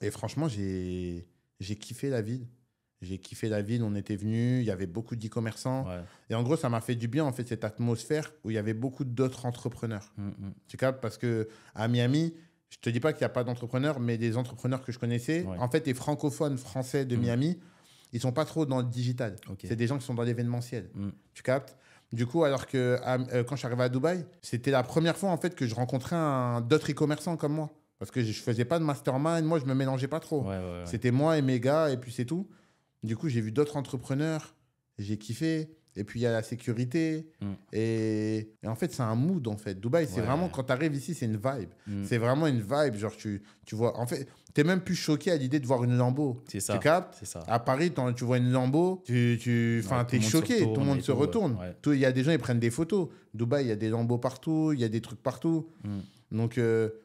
Et franchement, j'ai kiffé la ville. J'ai kiffé la ville, on était venus, il y avait beaucoup d'e-commerçants. Ouais. Et en gros, ça m'a fait du bien, en fait, cette atmosphère où il y avait beaucoup d'autres entrepreneurs. Tu captes? Parce qu'à Miami, je te dis pas qu'il n'y a pas d'entrepreneurs, mais des entrepreneurs que je connaissais, en fait, les francophones français de Miami, ils sont pas trop dans le digital. Ok. C'est des gens qui sont dans l'événementiel. Tu captes? Du coup, alors que quand je suis arrivé à Dubaï, c'était la première fois, en fait, que je rencontrais d'autres e-commerçants comme moi. Parce que je faisais pas de mastermind, moi, je me mélangeais pas trop. Ouais. C'était moi et mes gars, et puis c'est tout. Du coup, j'ai vu d'autres entrepreneurs, j'ai kiffé. Et puis, il y a la sécurité. Et en fait, c'est un mood, en fait. Dubaï, c'est vraiment, quand tu arrives ici, c'est une vibe. C'est vraiment une vibe. Genre, tu vois, en fait, tu n'es même plus choqué à l'idée de voir une Lambo. C'est ça. Tu captes? C'est ça. À Paris, tu vois une Lambo, tu es choqué. Tout le monde se retourne. Il y a des gens, ils prennent des photos. Dubaï, il y a des Lambos partout, il y a des trucs partout. Donc,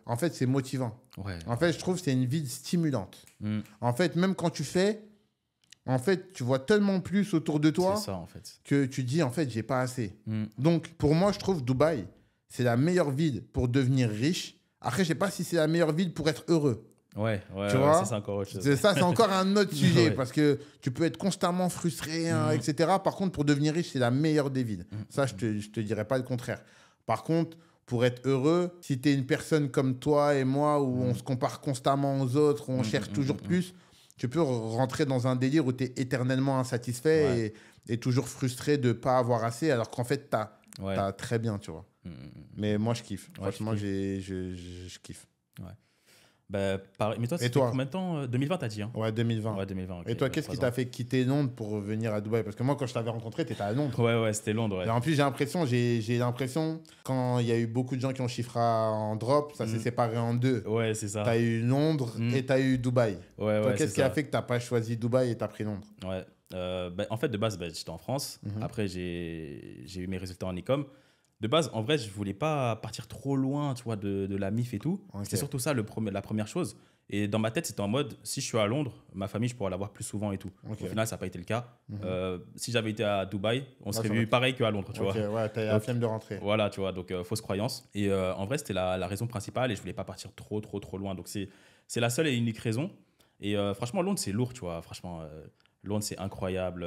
en fait, c'est motivant. Ouais. En fait, je trouve que c'est une ville stimulante. En fait, même quand tu fais, en fait, tu vois tellement plus autour de toi C'est ça, en fait. que tu dis, en fait, j'ai pas assez. Donc, pour moi, je trouve Dubaï, c'est la meilleure ville pour devenir riche. Après, je sais pas si c'est la meilleure ville pour être heureux. Ouais, Tu vois? ça, c'est encore autre chose. Ça, c'est encore un autre sujet Ouais. parce que tu peux être constamment frustré, etc. Par contre, pour devenir riche, c'est la meilleure des villes. Ça, je te dirais pas le contraire. Par contre, pour être heureux, si tu es une personne comme toi et moi où on se compare constamment aux autres, où on cherche toujours plus, tu peux rentrer dans un délire où tu es éternellement insatisfait et toujours frustré de ne pas avoir assez, alors qu'en fait, tu as très bien, tu vois. Mais moi, je kiffe. Franchement, je kiffe. Bah, pareil. Mais toi, Et c'était toi combien de temps 2020, t'as dit, hein? Ouais, 2020. Ouais, 2020. ok, Et toi, ouais, qu'est-ce qui 3 t'a ans. fait quitter Londres pour venir à Dubaï? Parce que moi, quand je t'avais rencontré, tu étais à Londres. Ouais, c'était Londres, ouais. Et en plus, j'ai l'impression, quand il y a eu beaucoup de gens qui ont chiffré en drop, ça s'est séparé en deux. Ouais, c'est ça. Tu as eu Londres et tu as eu Dubaï. Ouais, Toi, ouais, qu'est-ce c'est qui a ça. fait que tu n'as pas choisi Dubaï et tu as pris Londres? Ouais. En fait, de base, j'étais en France. Après, j'ai eu mes résultats en e-com. De base, en vrai, je voulais pas partir trop loin, tu vois, de la MIF et tout. Ok. C'était surtout ça la première chose. Et dans ma tête, c'était en mode, si je suis à Londres, ma famille, je pourrais la voir plus souvent et tout. Ok. Au final, ça n'a pas été le cas. Si j'avais été à Dubaï, on serait ça vu aurait- pareil qu'à Londres, tu Ok, vois. ouais, tu as la Donc, flemme de rentrer. Voilà, tu vois, donc fausse croyance. Et en vrai, c'était la raison principale et je voulais pas partir trop loin. Donc c'est la seule et unique raison. Et franchement, Londres, c'est lourd, tu vois. Franchement, Londres, c'est incroyable.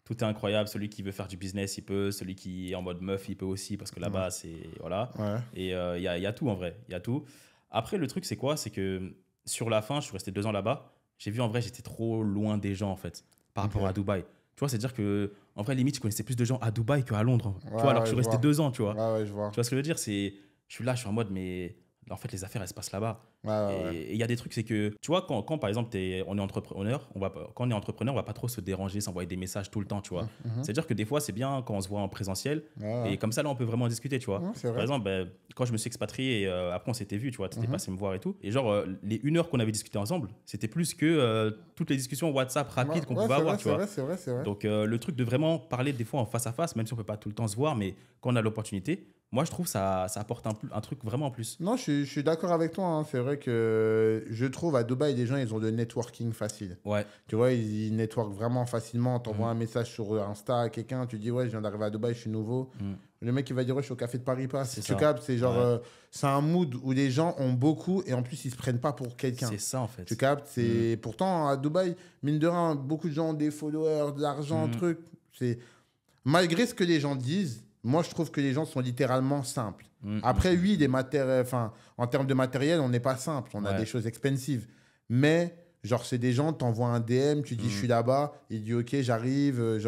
Tout est incroyable. Celui qui veut faire du business, il peut. Celui qui est en mode meuf, il peut aussi parce que là-bas, c'est. Voilà. Ouais. Et il y a tout en vrai. Il y a tout. Après, le truc, c'est quoi? C'est que sur la fin, je suis resté 2 ans là-bas. J'ai vu en vrai, j'étais trop loin des gens en fait par rapport Ok. à Dubaï. Tu vois, c'est-à-dire que en vrai, limite, je connaissais plus de gens à Dubaï qu'à Londres. Tu Ouais, vois, alors ouais, que je suis je resté vois. 2 ans, tu vois. Ouais, je vois. Tu vois ce que je veux dire? Je suis là, je suis en mode, mais en fait, les affaires, elles se passent là-bas. Ouais. Et il y a des trucs, c'est que, tu vois, quand par exemple, on est entrepreneur, quand on est entrepreneur, on va pas trop se déranger, s'envoyer des messages tout le temps, tu vois. C'est-à-dire que des fois, c'est bien quand on se voit en présentiel. Ouais. Et comme ça, là, on peut vraiment discuter, tu vois. Ouais, c'est vrai. Par exemple, quand je me suis expatrié, et, après, on s'était vu, tu vois, tu étais passé me voir et tout. Et genre, les 1 heure qu'on avait discuté ensemble, c'était plus que toutes les discussions WhatsApp rapides qu'on Ouais, pouvait c'est avoir, vrai, tu vois. c'est vrai. Donc, le truc de vraiment parler des fois en face à face, même si on peut pas tout le temps se voir, mais quand on a l'opportunité, moi, je trouve ça apporte un truc vraiment en plus. Non, je suis d'accord avec toi, hein. C'est vrai que je trouve à Dubaï, les gens, ils ont le networking facile. Ouais, Tu vois, ils networkent vraiment facilement. T'envoies un message sur Insta à quelqu'un, tu dis, ouais, je viens d'arriver à Dubaï, je suis nouveau. Le mec, il va dire, ouais, je suis au café de Paris Pass. C'est Tu ça. captes, c'est genre, Ouais. c'est un mood où les gens ont beaucoup et en plus, ils se prennent pas pour quelqu'un. c'est ça en fait. Tu captes, c'est pourtant à Dubaï, mine de rien, beaucoup de gens ont des followers, de l'argent, truc. C'est malgré ce que les gens disent, moi je trouve que les gens sont littéralement simples. Après, oui, en termes de matériel, on n'est pas simple, on a Ouais. des choses expensive. Mais genre, c'est des gens, t'envoies un DM, tu dis je suis là-bas, il dit ok, j'arrive,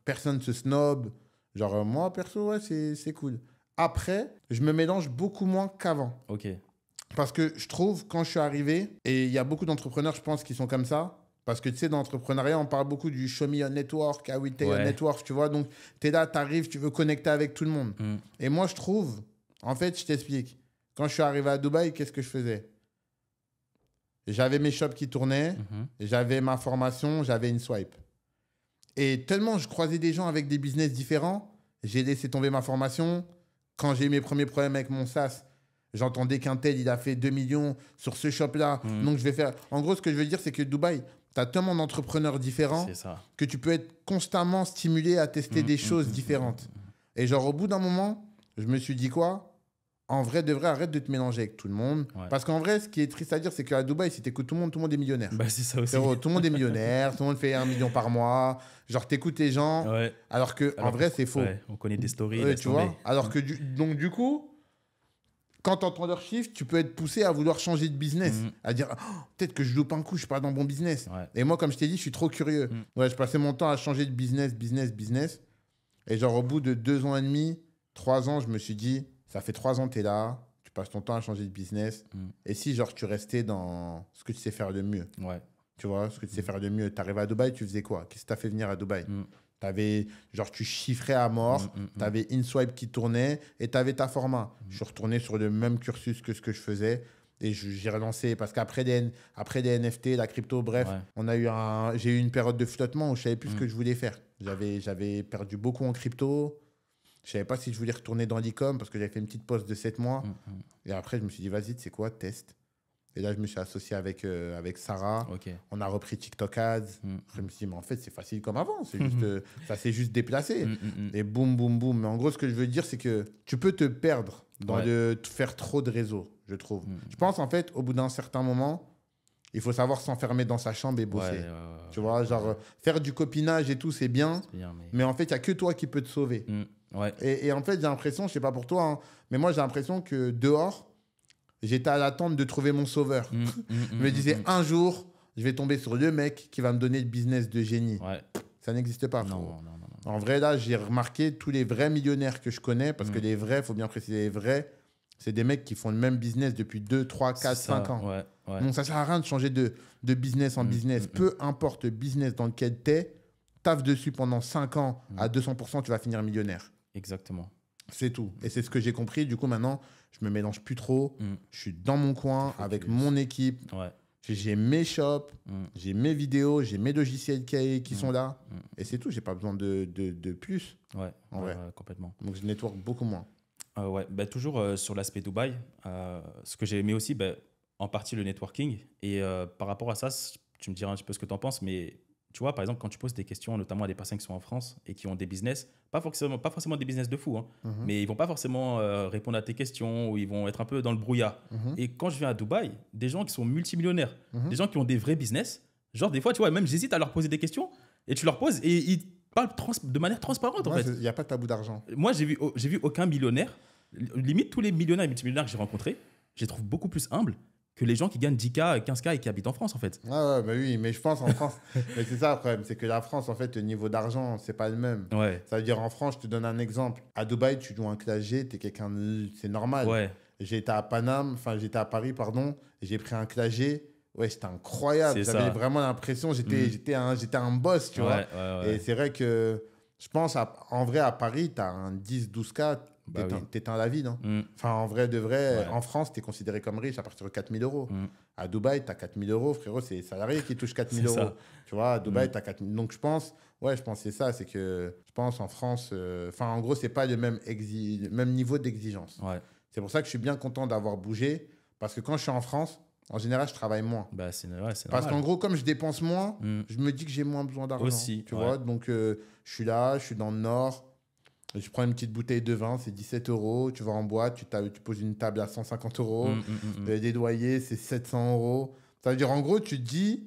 personne se snob. Genre, moi perso, ouais, c'est cool. Après, je me mélange beaucoup moins qu'avant. Ok. Parce que je trouve, quand je suis arrivé, et il y a beaucoup d'entrepreneurs, je pense, qui sont comme ça, parce que tu sais, dans l'entrepreneuriat, on parle beaucoup du show me your network, how we tell your Ouais. network, tu vois. Donc, tu es là, tu arrives, tu veux connecter avec tout le monde. Et moi, je trouve, en fait, je t'explique. Quand je suis arrivé à Dubaï, qu'est-ce que je faisais? J'avais mes shops qui tournaient, j'avais ma formation, j'avais une swipe. Et tellement je croisais des gens avec des business différents, j'ai laissé tomber ma formation. Quand j'ai eu mes premiers problèmes avec mon SaaS, j'entendais qu'un tel, il a fait 2 millions sur ce shop-là. Donc, je vais faire... En gros, ce que je veux dire, c'est que Dubaï, tu as tellement d'entrepreneurs différents C'est ça. que tu peux être constamment stimulé à tester des choses différentes. Et genre, au bout d'un moment, je me suis dit quoi? En vrai, de vrai, arrête de te mélanger avec tout le monde. Ouais. Parce qu'en vrai, ce qui est triste à dire, c'est qu'à Dubaï, si t'écoutes tout le monde est millionnaire. Bah, c'est ça aussi. Frérot, tout le monde est millionnaire, tout le monde fait 1 million par mois. Genre, t'écoutes les gens, Ouais. alors que en Alors vrai, c'est faux. Ouais, on connaît des stories. Ouais, laisse tu tomber. vois? Alors que, donc, du coup, quand tu entends leur chiffre, tu peux être poussé à vouloir changer de business. À dire, oh, peut-être que je loupe un coup, je suis pas dans bon business. Ouais. Et moi, comme je t'ai dit, je suis trop curieux. Ouais, je passais mon temps à changer de business. Et genre, au bout de 2 ans et demi, 3 ans, je me suis dit, ça fait 3 ans que tu es là, tu passes ton temps à changer de business. Et si, genre, tu restais dans ce que tu sais faire de mieux? Ouais. Tu vois, ce que tu sais faire de mieux. Tu arrives à Dubaï, tu faisais quoi? Qu'est-ce qui t'a fait venir à Dubaï? T'avais, genre, tu chiffrais à mort, tu avais InSwipe qui tournait et tu avais ta format. Je suis retourné sur le même cursus que ce que je faisais et j'ai relancé parce qu'après des NFT, la crypto, bref, Ouais. j'ai eu une période de flottement où je savais plus ce que je voulais faire. J'avais perdu beaucoup en crypto. Je savais pas si je voulais retourner dans l'e-com parce que j'avais fait une petite pause de 7 mois. Et après, je me suis dit, vas-y, c'est quoi, test. Et là, je me suis associé avec Sarah. Ok. On a repris TikTok Ads. Je me suis dit, mais en fait, c'est facile comme avant. C'est juste, ça s'est juste déplacé. Et boum, boum, boum. Mais en gros, ce que je veux dire, c'est que tu peux te perdre dans faire trop de réseaux, je trouve. Je pense, en fait, au bout d'un certain moment, il faut savoir s'enfermer dans sa chambre et bosser. Tu vois, genre, faire du copinage et tout, c'est bien. C'est bien, mais... Mais en fait, il n'y a que toi qui peux te sauver. Ouais. Et en fait, j'ai l'impression, je sais pas pour toi, hein, mais moi, j'ai l'impression que dehors, j'étais à l'attente de trouver mon sauveur. Je me disais, un jour, je vais tomber sur le mec qui va me donner le business de génie. Ouais. Ça n'existe pas. Non, frérot. non. En vrai, là, j'ai remarqué tous les vrais millionnaires que je connais, parce que les vrais, il faut bien préciser, les vrais, c'est des mecs qui font le même business depuis 2, 3, 4, 5 ans. Ouais, ouais. Donc, ça ne sert à rien de changer de business en business. Peu importe le business dans lequel tu es, taffe dessus pendant 5 ans à 200%, tu vas finir millionnaire. Exactement. C'est tout. Et c'est ce que j'ai compris. Du coup, maintenant, je me mélange plus trop. Je suis dans mon coin avec mon équipe. Ouais. J'ai mes shops, j'ai mes vidéos, j'ai mes logiciels qui sont là. Et c'est tout. J'ai pas besoin de plus. Ouais, En vrai. complètement. Donc, je network beaucoup moins. Ouais. Bah, toujours sur l'aspect Dubaï, ce que j'ai aimé aussi, bah, en partie le networking. Et par rapport à ça, tu me diras un petit peu ce que tu en penses, mais tu vois, par exemple, quand tu poses des questions, notamment à des personnes qui sont en France et qui ont des business, pas forcément des business de fou, hein, mais ils vont pas forcément répondre à tes questions ou ils vont être un peu dans le brouillard. Et quand je viens à Dubaï, des gens qui sont multimillionnaires, des gens qui ont des vrais business, genre des fois, tu vois, même j'hésite à leur poser des questions et tu leur poses et ils parlent de manière transparente, en fait. Il n'y a pas de tabou d'argent. Moi, j'ai vu aucun millionnaire, limite tous les millionnaires et multimillionnaires que j'ai rencontrés, je les trouve beaucoup plus humbles que les gens qui gagnent 10K, 15K et qui habitent en France, en fait. Ouais, bah oui, mais je pense en France, mais c'est ça le problème, c'est que la France, en fait, le niveau d'argent, c'est pas le même. Ouais. Ça veut dire en France, je te donne un exemple. À Dubaï, tu joues un classe G, t'es quelqu'un c'est normal. Ouais. J'étais à Paris, pardon, et j'ai pris un classe G. Ouais, c'était incroyable. C'est J'avais ça. vraiment l'impression, j'étais un boss, tu vois. Ouais. Et c'est vrai que je pense, en vrai, à Paris, tu as un 10-12K, Bah t'éteins la vie, non? Enfin, en vrai, de vrai, en France, tu es considéré comme riche à partir de 4 000 euros. À Dubaï, tu as 4 000 euros, frérot, c'est les salariés qui touchent 4 000 C'est euros. ça. Tu vois, à Dubaï, tu as 4 000. Donc, je pense que c'est ça, c'est que je pense en France, en gros, c'est pas le même niveau d'exigence. Ouais. C'est pour ça que je suis bien content d'avoir bougé, parce que quand je suis en France, en général, je travaille moins. Bah, c'est normal. Parce qu'en gros, comme je dépense moins, je me dis que j'ai moins besoin d'argent. Aussi, tu ouais. vois. Donc, je suis là, je suis dans le Nord. Je prends une petite bouteille de vin, c'est 17 euros. Tu vas en boîte, tu poses une table à 150 euros. Des loyers, c'est 700 euros. Ça veut dire, en gros, tu te dis,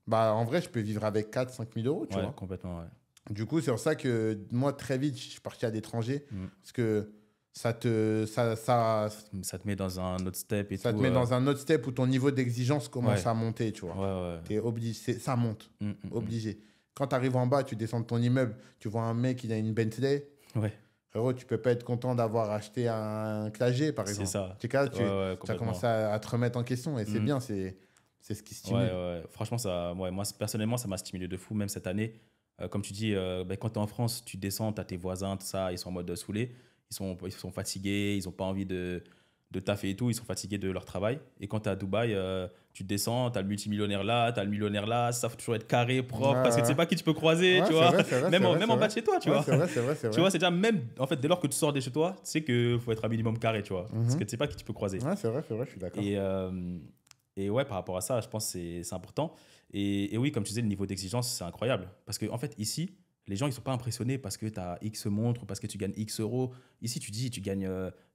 bah, en vrai, je peux vivre avec 4-5 000 euros. Tu vois. Complètement, ouais. Du coup, c'est pour ça que moi, très vite, je suis parti à l'étranger. Parce que ça te met dans un autre step et ça tout. te met dans un autre step où ton niveau d'exigence commence à monter, tu vois. Ouais. T'es obligé, ça monte, obligé. Quand tu arrives en bas, tu descends de ton immeuble, tu vois un mec, il a une Bentley. Ouais. Frérot, tu peux pas être content d'avoir acheté un Clagé, par exemple. C'est ça. Tu as commencé à te remettre en question et c'est bien, c'est ce qui stimule. Ouais. Franchement, moi, personnellement, ça m'a stimulé de fou, même cette année. Comme tu dis, quand tu es en France, tu descends, tu as tes voisins, tout ça, ils sont en mode saoulé. Ils sont fatigués, ils n'ont pas envie de taffer et tout, ils sont fatigués de leur travail. Et quand tu es à Dubaï, tu descends, tu as le multimillionnaire là, tu as le millionnaire là, ça faut toujours être carré, propre, parce que tu sais pas qui tu peux croiser, tu vois. Même en bas de chez toi, tu vois. C'est vrai. Tu vois, c'est déjà même, en fait, dès lors que tu sors de chez toi, tu sais qu'il faut être un minimum carré, tu vois. Parce que tu sais pas qui tu peux croiser. Ouais, c'est vrai, je suis d'accord. Et ouais, par rapport à ça, je pense que c'est important. Et oui, comme tu disais, le niveau d'exigence, c'est incroyable. Parce qu'en fait, ici, les gens, ils ne sont pas impressionnés parce que tu as X montres ou parce que tu gagnes X euros. Ici, tu dis, tu gagnes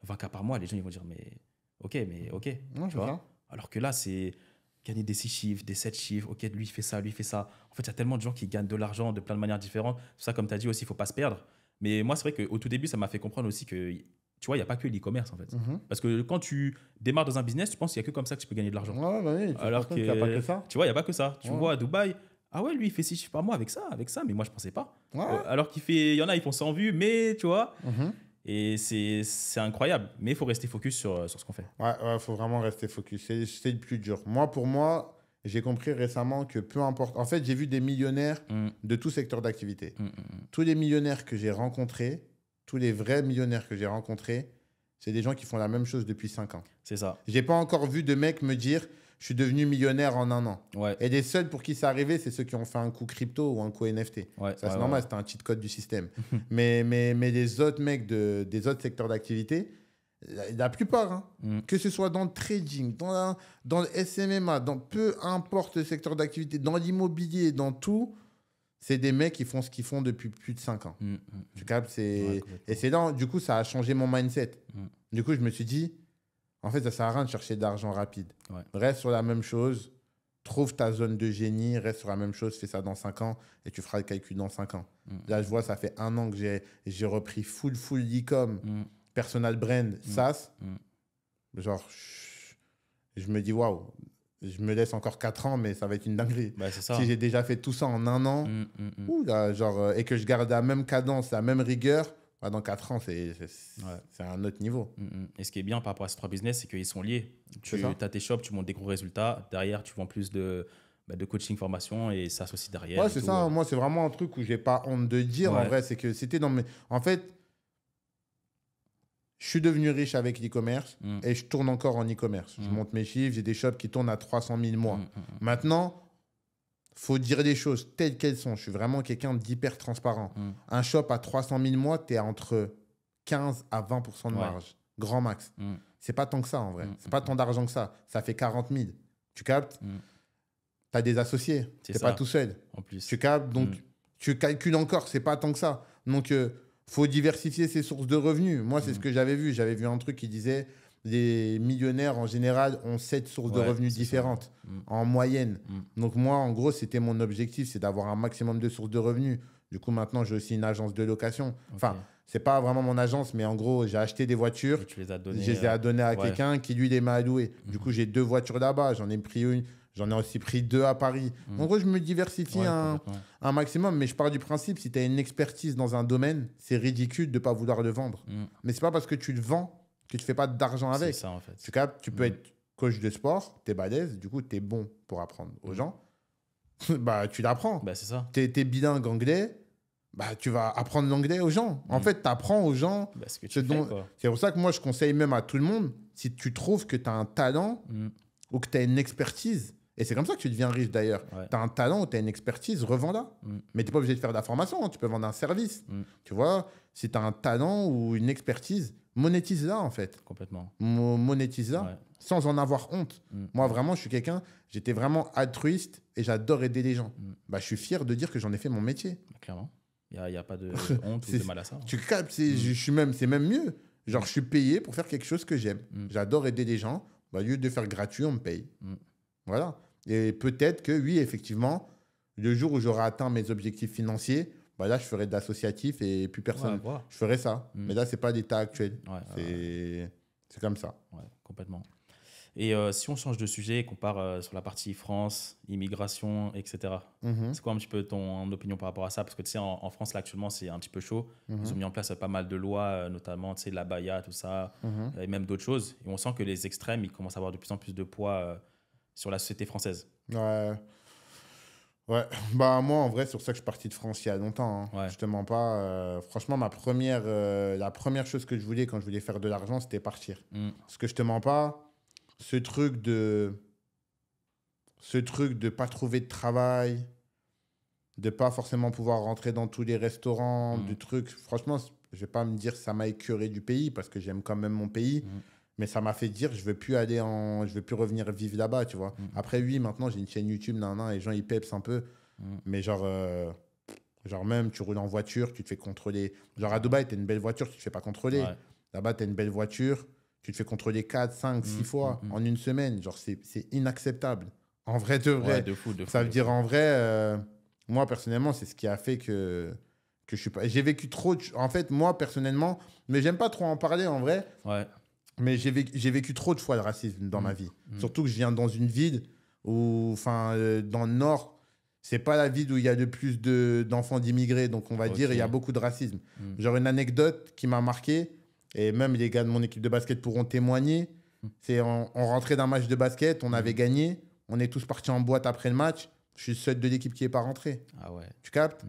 20K par mois. Les gens, ils vont dire, mais ok. Ouais, tu vois. Alors que là, c'est gagner des 6 chiffres, des 7 chiffres. Ok, lui, il fait ça, lui, il fait ça. En fait, il y a tellement de gens qui gagnent de l'argent de plein de manières différentes. Ça, comme tu as dit aussi, il ne faut pas se perdre. Mais moi, c'est vrai qu'au tout début, ça m'a fait comprendre aussi que, tu vois, il n'y a pas que l'e-commerce, en fait. Parce que quand tu démarres dans un business, tu penses qu'il n'y a que comme ça que tu peux gagner de l'argent. Ouais, bah oui. Alors que, il n'y a pas que ça. Tu vois, il n'y a pas que ça. Tu vois, à Dubaï, ah ouais, lui, il fait 6 chiffres par mois avec ça, mais moi, je ne pensais pas. Ouais. Alors il y en a, ils font 100 vues, mais tu vois, et c'est incroyable. Mais il faut rester focus sur ce qu'on fait. Ouais, faut vraiment rester focus. C'est le plus dur. Pour moi, j'ai compris récemment que peu importe. En fait, j'ai vu des millionnaires de tout secteur d'activité. Tous les millionnaires que j'ai rencontrés, tous les vrais millionnaires que j'ai rencontrés, c'est des gens qui font la même chose depuis 5 ans. C'est ça. J'ai pas encore vu de mec me dire je suis devenu millionnaire en 1 an. Ouais. Et les seuls pour qui c'est arrivé, c'est ceux qui ont fait un coup crypto ou un coup NFT. Ouais, ça, c'est normal, c'était un cheat code du système. mais les autres mecs des autres secteurs d'activité, la plupart, que ce soit dans le trading, dans le SMMA, dans peu importe le secteur d'activité, dans l'immobilier, dans tout, c'est des mecs qui font ce qu'ils font depuis plus de 5 ans. Tu captes, et c'est là, du coup, ça a changé mon mindset. Du coup, je me suis dit, en fait, ça sert à rien de chercher de l'argent rapide. Ouais. Reste sur la même chose, trouve ta zone de génie, reste sur la même chose, fais ça dans 5 ans et tu feras le calcul dans 5 ans. Là, je vois, ça fait 1 an que j'ai repris full e-com, personal brand, SaaS. Genre, je me dis, waouh, je me laisse encore 4 ans, mais ça va être une dinguerie. Bah, c'est ça. Si j'ai déjà fait tout ça en 1 an, ouh, là, genre, et que je garde la même cadence, la même rigueur, Bah, dans 4 ans, c'est un autre niveau. Et ce qui est bien par rapport à ces 3 business, c'est qu'ils sont liés. Tu ça. as tes shops, tu montes des gros résultats. Derrière, tu vends plus de coaching, formation et ça s'associe derrière. Ouais, et c'est tout, ça. Moi, c'est vraiment un truc où j'ai pas honte de dire. En Ouais. vrai, c'est que c'était dans mes. En fait, je suis devenu riche avec l'e-commerce et je tourne encore en e-commerce. Je monte mes chiffres, j'ai des shops qui tournent à 300 000 mois. Maintenant, faut dire des choses telles qu'elles sont. Je suis vraiment quelqu'un d'hyper transparent. Un shop à 300 000 mois, tu es entre 15 à 20% de marge. Grand max. C'est pas tant que ça, en vrai. C'est pas tant d'argent que ça. Ça fait 40 000. Tu captes? Tu as des associés. Tu n'es pas tout seul. En plus. Tu captes? Donc, tu calcules encore. C'est pas tant que ça. Donc, faut diversifier ses sources de revenus. Moi, c'est ce que j'avais vu. J'avais vu un truc qui disait les millionnaires, en général, ont 7 sources de revenus différentes en moyenne. Donc, moi, en gros, c'était mon objectif, c'est d'avoir un maximum de sources de revenus. Du coup, maintenant, j'ai aussi une agence de location. Enfin, c'est pas vraiment mon agence, mais en gros, j'ai acheté des voitures. Et tu les as données. Je les ai données à quelqu'un qui, lui, les m'a allouées. Du coup, j'ai 2 voitures là-bas. J'en ai pris une. J'en ai aussi pris 2 à Paris. En gros, je me diversifie un maximum, mais je pars du principe, si tu as une expertise dans un domaine, c'est ridicule de ne pas vouloir le vendre. Mais ce n'est pas parce que tu le vends que tu ne fais pas d'argent avec. C'est ça, en fait. Tu captes, tu peux être coach de sport, tu es balèze, du coup, tu es bon pour apprendre aux gens. Bah, tu l'apprends. Bah, c'est ça. Tu es bilingue anglais, bah, tu vas apprendre l'anglais aux gens. En fait, tu apprends aux gens. Bah, ce que tu fais, quoi. C'est pour ça que moi, je conseille même à tout le monde, si tu trouves que tu as un talent ou que tu as une expertise, et c'est comme ça que tu deviens riche d'ailleurs. Tu as un talent ou tu as une expertise, revends-la. Mais tu n'es pas obligé de faire de la formation, hein. Tu peux vendre un service. Tu vois, si tu as un talent ou une expertise, monétise-la en fait. Complètement. Monétise-la sans en avoir honte. Moi, vraiment, je suis quelqu'un, j'étais vraiment altruiste et j'adore aider les gens. Bah, je suis fier de dire que j'en ai fait mon métier. Clairement. Il n'y a pas de honte ou de mal à ça. Tu captes, c'est même mieux. Genre, je suis payé pour faire quelque chose que j'aime. J'adore aider les gens. Bah, au lieu de faire gratuit, on me paye. Voilà. Et peut-être que, oui, effectivement, le jour où j'aurai atteint mes objectifs financiers, bah là, je ferai de l'associatif et plus personne. Je ferai ça. Mais là, ce n'est pas l'état actuel. C'est comme ça. Ouais, complètement. Et si on change de sujet et qu'on part sur la partie France, immigration, etc., c'est quoi un petit peu ton opinion par rapport à ça? Parce que tu sais, en France, là, actuellement, c'est un petit peu chaud. Ils ont mis en place pas mal de lois, notamment tu sais, la baya, tout ça, et même d'autres choses. Et on sent que les extrêmes, ils commencent à avoir de plus en plus de poids sur la société française. Ouais. Bah, moi, en vrai, c'est pour ça que je suis parti de France il y a longtemps. Hein. Je te mens pas. Franchement, la première chose que je voulais quand je voulais faire de l'argent, c'était partir. Parce que je te mens pas, ce truc de pas trouver de travail, de pas forcément pouvoir rentrer dans tous les restaurants, du truc. Franchement, je vais pas me dire que ça m'a écœuré du pays parce que j'aime quand même mon pays. Mais ça m'a fait dire je veux plus revenir vivre là-bas, tu vois. Après, oui, maintenant, j'ai une chaîne YouTube, les gens, ils pepsent un peu. Mais genre même, tu roules en voiture, tu te fais contrôler. Genre à Dubaï, tu as une belle voiture, tu te fais pas contrôler. Là-bas, tu as une belle voiture, tu te fais contrôler 4, 5, 6 fois en une semaine. Genre, c'est inacceptable. En vrai, de vrai. Ouais, de fou, ça veut dire, en vrai, moi, personnellement, c'est ce qui a fait que je suis pas... J'ai vécu trop... En fait, moi, personnellement, mais j'aime pas trop en parler, en vrai. Mais j'ai vécu trop de fois le racisme dans ma vie. Surtout que je viens dans une ville où, dans le Nord, c'est pas la ville où il y a le plus d'enfants d'immigrés. Donc, on va dire, il y a beaucoup de racisme. Genre, une anecdote qui m'a marqué, et même les gars de mon équipe de basket pourront témoigner, c'est on rentrait d'un match de basket, on avait gagné, on est tous partis en boîte après le match. Je suis le seul de l'équipe qui n'est pas rentré. Ah ouais. Tu captes?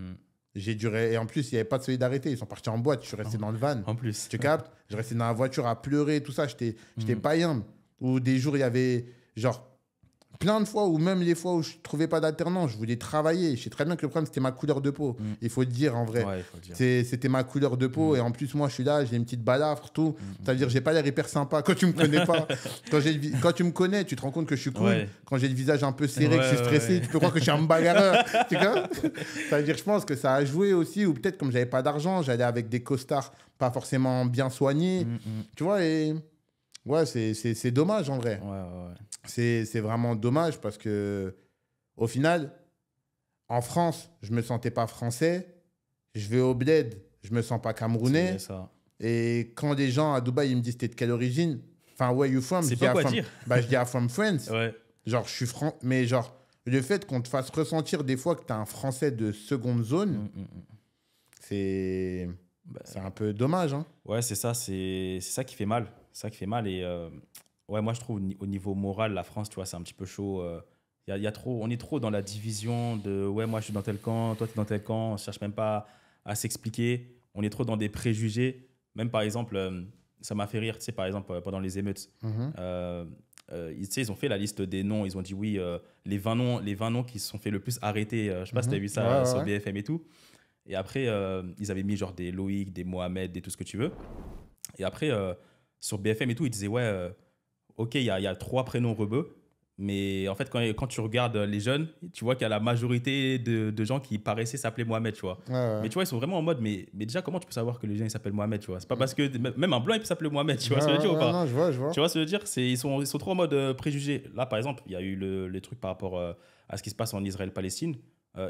Et en plus, il n'y avait pas de solidarité. Ils sont partis en boîte. Je suis resté dans le van. En plus. Tu captes? Je restais dans la voiture à pleurer, tout ça. J'étais païen. Ou des jours, il y avait genre plein de fois, ou même les fois où je ne trouvais pas d'alternance, je voulais travailler. Je sais très bien que le problème, c'était ma couleur de peau. Il faut le dire en vrai. C'était ma couleur de peau. Et en plus, moi, je suis là, j'ai une petite balafre, tout. C'est-à-dire, je n'ai pas l'air hyper sympa quand tu ne me connais pas. Quand tu me connais, tu te rends compte que je suis cool. Quand j'ai le visage un peu serré, que je suis stressé, tu peux croire que je suis un bagarreur. Tu vois? C'est-à-dire, je pense que ça a joué aussi. Ou peut-être, comme je n'avais pas d'argent, j'allais avec des costards pas forcément bien soignés. Tu vois, et... Ouais, c'est dommage en vrai. C'est vraiment dommage parce que, au final, en France, je ne me sentais pas français. Je vais au bled, je ne me sens pas camerounais. Et quand les gens à Dubaï, ils me disent t'es de quelle origine? Enfin, where you from? C'est pas quoi dire. Bah, je dis I'm from France. Genre, je suis mais genre, le fait qu'on te fasse ressentir des fois que tu es un Français de seconde zone, c'est Bah, C'est un peu dommage. Hein. ouais, c'est ça qui fait mal. C'est ça qui fait mal. Et ouais, moi, je trouve au niveau moral, la France, tu vois, c'est un petit peu chaud. Il y a trop, on est trop dans la division de ouais, moi, je suis dans tel camp, toi, tu es dans tel camp. On ne cherche même pas à s'expliquer. On est trop dans des préjugés. Même, par exemple, ça m'a fait rire, tu sais, par exemple, pendant les émeutes. Tu sais, ils ont fait la liste des noms. Ils ont dit oui, les 20 noms qui se sont fait le plus arrêter. Je sais pas si tu as vu ça Ouais, sur ouais. BFM et tout. Et après, ils avaient mis genre des Loïc, des Mohamed, des tout ce que tu veux. Et après, sur BFM et tout, ils disaient ouais, ok, il y a 3 prénoms rebeux. Mais en fait, quand tu regardes les jeunes, tu vois qu'il y a la majorité de gens qui paraissaient s'appeler Mohamed, tu vois. Ouais, ouais. Mais tu vois, ils sont vraiment en mode, mais déjà, comment tu peux savoir que les gens ils s'appellent Mohamed, tu vois? C'est pas parce que même un blanc il peut s'appeler Mohamed, tu vois ce que je veux dire ou pas? Non, je vois, je vois. Tu vois ce que je veux dire? Ils sont trop en mode préjugés. Là, par exemple, il y a eu les trucs par rapport à ce qui se passe en Israël-Palestine.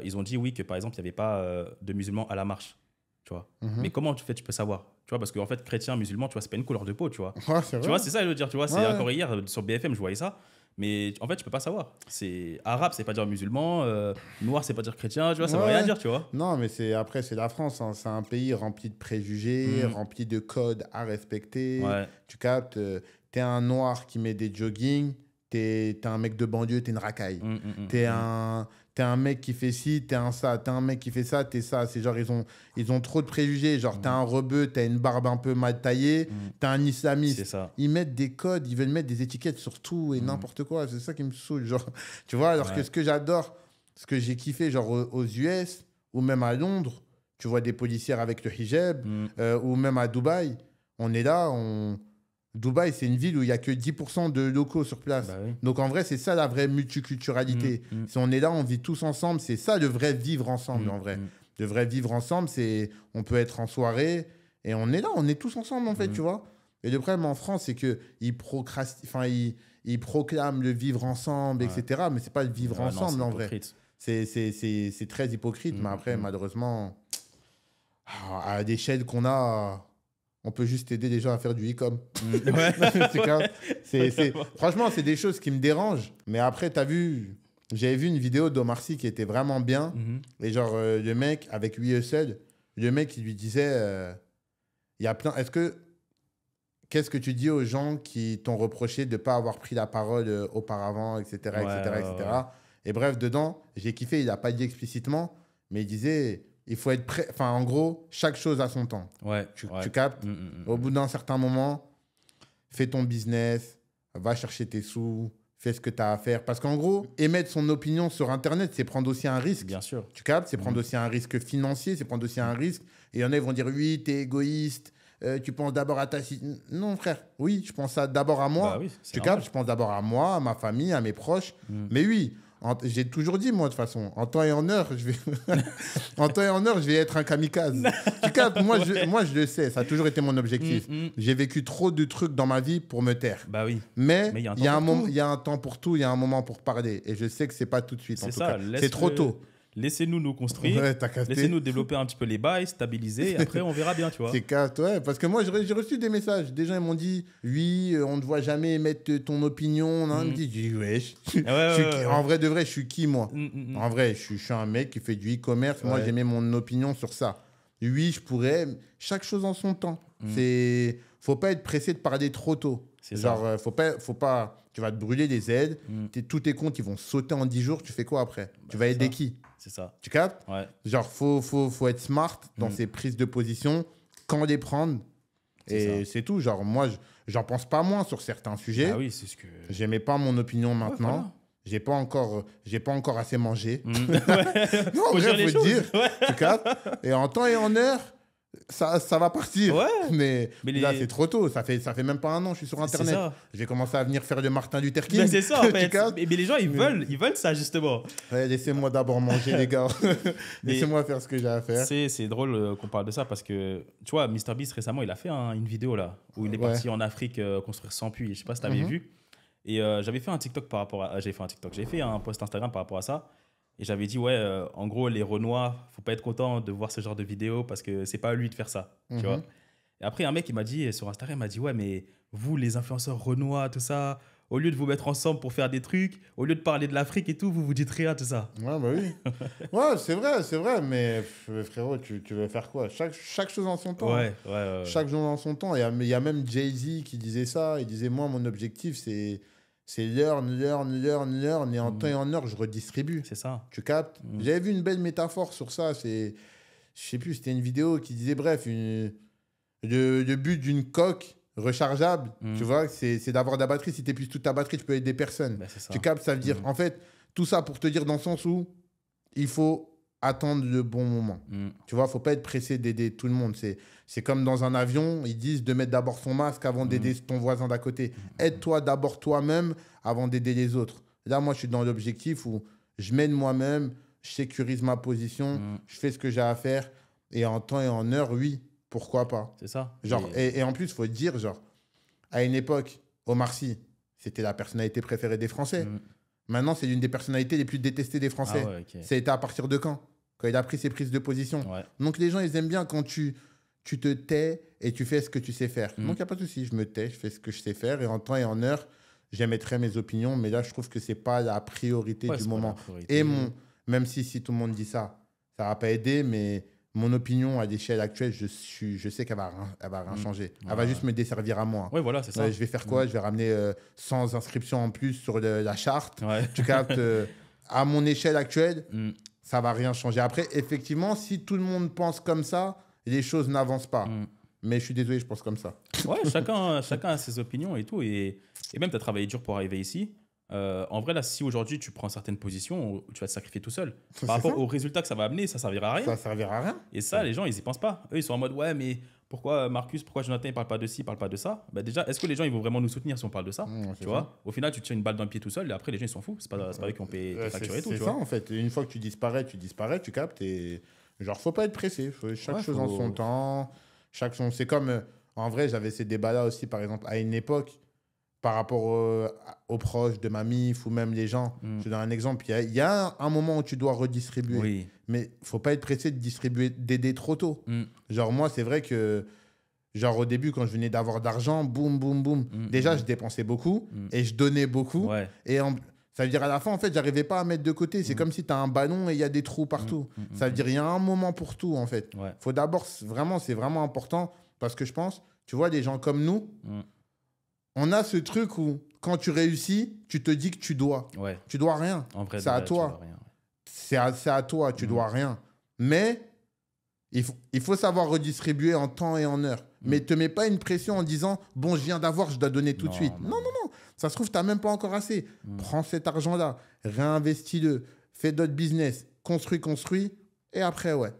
Ils ont dit oui, que par exemple, il n'y avait pas de musulmans à la marche. Tu vois. Mais comment tu peux savoir? Tu vois, parce qu'en fait, chrétien, musulman, tu vois, c'est pas une couleur de peau, tu vois. Ouais, c'est Tu vrai. vois, c'est ça, je veux dire, tu vois, c'est Ouais. encore hier sur BFM, je voyais ça. Mais en fait, tu peux pas savoir. C'est arabe, c'est pas dire musulman, noir, c'est pas dire chrétien, tu vois, ça veut Ouais. rien dire, tu vois. Non, mais après, c'est la France. Hein. C'est un pays rempli de préjugés, Mhm. rempli de codes à respecter. Ouais. Tu captes, t'es un noir qui met des jogging, t'es un mec de banlieue, t'es une racaille. T'es un mec qui fait ci, t'es un ça. T'es un mec qui fait ça, t'es ça. C'est genre, ils ont trop de préjugés. Genre, t'es un rebeu, t'as une barbe un peu mal taillée, t'es un islamiste. C'est ça. Ils mettent des codes, ils veulent mettre des étiquettes sur tout et n'importe quoi. C'est ça qui me saoule. Genre, tu vois, alors que ce que j'adore, ce que j'ai kiffé, genre aux US ou même à Londres, tu vois des policières avec le hijab, ou même à Dubaï, on est là, Dubaï, c'est une ville où il n'y a que 10% de locaux sur place. Bah oui. Donc en vrai, c'est ça la vraie multiculturalité. Si on est là, on vit tous ensemble, c'est ça le vrai vivre ensemble en vrai. Le vrai vivre ensemble, c'est on peut être en soirée et on est là, on est tous ensemble en fait, tu vois. Et le problème en France, c'est qu'ils ils proclament le vivre ensemble, etc. Mais c'est pas le vivre Ouais, non, ensemble c'est en vrai. hypocrite. C'est très hypocrite, mais après, malheureusement, à l'échelle qu'on a, on peut juste aider les gens à faire du e-com. Ouais. Franchement, c'est des choses qui me dérangent. Mais après, j'avais vu une vidéo d'Omar Sy qui était vraiment bien. Et genre, le mec, avec We Hustle, le mec, il lui disait, il y a plein... Qu'est-ce que tu dis aux gens qui t'ont reproché de ne pas avoir pris la parole auparavant, etc., etc. Et bref, dedans, j'ai kiffé, il n'a pas dit explicitement, mais il disait, il faut être prêt. Enfin, en gros, chaque chose a son temps. Ouais. Tu captes. Au bout d'un certain moment, fais ton business, va chercher tes sous, fais ce que tu as à faire. Parce qu'en gros, émettre son opinion sur Internet, c'est prendre aussi un risque. Bien sûr. Tu captes. C'est prendre aussi un risque financier, c'est prendre aussi un risque. Et il y en a, ils vont dire, oui, t'es égoïste. Tu penses d'abord à ta... Non, frère. Oui, je pense d'abord à moi. Bah oui, tu captes. Je pense d'abord à moi, à ma famille, à mes proches. Mais oui, j'ai toujours dit, moi, de toute façon, en temps et en heure, je vais... en temps et en heure, je vais être un kamikaze. Tu captes. Moi, je le sais. Ça a toujours été mon objectif. J'ai vécu trop de trucs dans ma vie pour me taire. Bah oui. Mais il y a un il y a temps pour tout. il y a un temps pour tout, il y a un moment pour parler. Et je sais que c'est pas tout de suite, en C'est tout ça. cas. C'est trop tôt. Laissez-nous nous construire. Ouais, t'as capté. Laissez-nous développer un petit peu les bails, stabiliser. Et après, on verra bien, tu vois. C'est casse, ouais. Parce que moi, j'ai reçu des messages. Des gens, ils m'ont dit, oui, on ne te voit jamais mettre ton opinion. Non, ils me disent, j'ai dit, wesh. En vrai de vrai, je suis qui, moi? En vrai, je suis un mec qui fait du e-commerce. Moi, j'ai mis mon opinion sur ça. Oui, je pourrais. Chaque chose en son temps. Faut pas être pressé de parler trop tôt. Genre, faut pas. Tu vas te brûler les ailes. Tous tes comptes, ils vont sauter en 10 jours. Tu fais quoi après? Tu vas aider qui? C'est ça. Tu captes? Ouais. Genre, faut être smart dans ses prises de position, quand les prendre. Et c'est tout. Genre, moi, j'en pense pas moins sur certains sujets. Ah oui, c'est ce que... J'aimais pas mon opinion maintenant. voilà. J'ai pas encore assez mangé. Ouais. Non, en Faut vrai, dire les faut le dire. choses. Ouais. Tu captes? Et en temps et en heure, ça va partir. Ouais. Mais là, les- c'est trop tôt. Ça fait même pas un an, je suis sur C'est Internet. ça. J'ai commencé à venir faire le Martin Luther King. Ben, c'est ça, en Tu fait. captes? Mais les gens, ils veulent ça, justement. Ouais, laissez-moi d'abord manger, les gars. Laissez-moi faire ce que j'ai à faire. C'est drôle qu'on parle de ça parce que, tu vois, MrBeast récemment, il a fait une vidéo là où il est Ouais. parti en Afrique construire 100 puits. Je sais pas si tu avais vu. Et j'avais fait un TikTok par rapport à. J'avais fait un post Instagram par rapport à ça. Et j'avais dit, ouais, en gros, les Renois, faut pas être content de voir ce genre de vidéo parce que c'est pas à lui de faire ça. Tu vois. Et après, un mec, il m'a dit sur Instagram, il m'a dit, ouais, mais vous, les influenceurs Renois, tout ça, au lieu de vous mettre ensemble pour faire des trucs, au lieu de parler de l'Afrique et tout, vous vous dites rien, tout ça. Ouais, bah oui. Ouais, c'est vrai, mais frérot, tu veux faire quoi? Chaque chose en son temps. Ouais. Chaque chose en son temps. Il y a même Jay-Z qui disait ça. Il disait, moi, mon objectif, c'est learn, et en temps et en heure, je redistribue. C'est ça. Tu captes? J'avais vu une belle métaphore sur ça. Je sais plus, c'était une vidéo qui disait, bref, le but d'une coque rechargeable, tu vois, c'est d'avoir de la batterie. Si tu épuises toute ta batterie, tu peux aider personne. Ben, c'est ça. Tu captes? Ça veut dire, en fait, tout ça pour te dire dans le sens où il faut attendre le bon moment. Tu vois, il ne faut pas être pressé d'aider tout le monde. C'est comme dans un avion, ils disent de mettre d'abord son masque avant d'aider ton voisin d'à côté. Aide-toi d'abord toi-même avant d'aider les autres. Là, moi, je suis dans l'objectif où je m'aide moi-même, je sécurise ma position, je fais ce que j'ai à faire. Et en temps et en heure, oui, pourquoi pas. C'est ça. Genre, et en plus, il faut dire, genre, à une époque, Omar Sy, c'était la personnalité préférée des Français. Maintenant, c'est l'une des personnalités les plus détestées des Français. Ah ouais, ok. Ça a été à partir de quand? Quand il a pris ses prises de position. Ouais. Donc, les gens, ils aiment bien quand tu te tais et tu fais ce que tu sais faire. Donc, il n'y a pas de souci. Je me tais, je fais ce que je sais faire. Et en temps et en heure, j'émettrai mes opinions. Mais là, je trouve que ce n'est pas la priorité du c'est pas moment. la priorité. Et même si tout le monde dit ça, ça ne va pas aider. Mais mon opinion à l'échelle actuelle, je sais qu'elle ne va rien changer. Elle va juste me desservir à moi. Ouais, voilà, c'est ça. Je vais faire quoi? Je vais ramener 100 inscriptions en plus sur la charte. Ouais. Tu captes? À mon échelle actuelle, ça va rien changer. Après, effectivement, si tout le monde pense comme ça, les choses n'avancent pas. Mais je suis désolé, je pense comme ça. Ouais, chacun a ses opinions et tout. Et même, tu as travaillé dur pour arriver ici. En vrai, là, si aujourd'hui tu prends certaines positions, tu vas te sacrifier tout seul. Par rapport aux résultats que ça va amener, ça servira à rien. Ça servira à rien. Et ça, les gens, ils y pensent pas. Eux, ils sont en mode, ouais, mais pourquoi Marcus, pourquoi Jonathan, ils parlent pas de ci, ils parlent pas de ça? Bah déjà, est-ce que les gens, ils vont vraiment nous soutenir si on parle de ça? Tu vois? Au final, tu tires une balle dans le pied tout seul et après, les gens, ils s'en foutent. C'est pas eux qui ont payé tes factures et tout. C'est tu ça, vois. en fait. Une fois que tu disparais, tu captes. Et genre, faut pas être pressé. Chaque chose en son temps. C'est comme, en vrai, j'avais ces débats-là aussi, par exemple, à une époque, par rapport aux proches de ma MIF ou même les gens. Je donne un exemple. Il y a un moment où tu dois redistribuer. Oui. Mais il faut pas être pressé de distribuer, d'aider trop tôt. Genre, moi, c'est vrai que, genre, au début, quand je venais d'avoir d'argent, boum, boum, boum. Déjà, je dépensais beaucoup et je donnais beaucoup. Ouais. Et ça veut dire, à la fin, en fait, j'arrivais pas à mettre de côté. C'est comme si tu as un ballon et il y a des trous partout. Ça veut dire, il y a un moment pour tout, en fait. Ouais. Faut d'abord, vraiment, c'est vraiment important parce que je pense, tu vois, des gens comme nous, on a ce truc où, quand tu réussis, tu te dis que tu dois. Ouais. Tu dois rien. En vrai, C'est à toi. C'est à toi, tu dois rien. Mais il faut savoir redistribuer en temps et en heure. Mais te mets pas une pression en disant, bon, je viens d'avoir, je dois donner tout de suite. Non. Ça se trouve, tu n'as même pas encore assez. Prends cet argent-là, réinvestis-le, fais d'autres business, construis. Et après, ouais.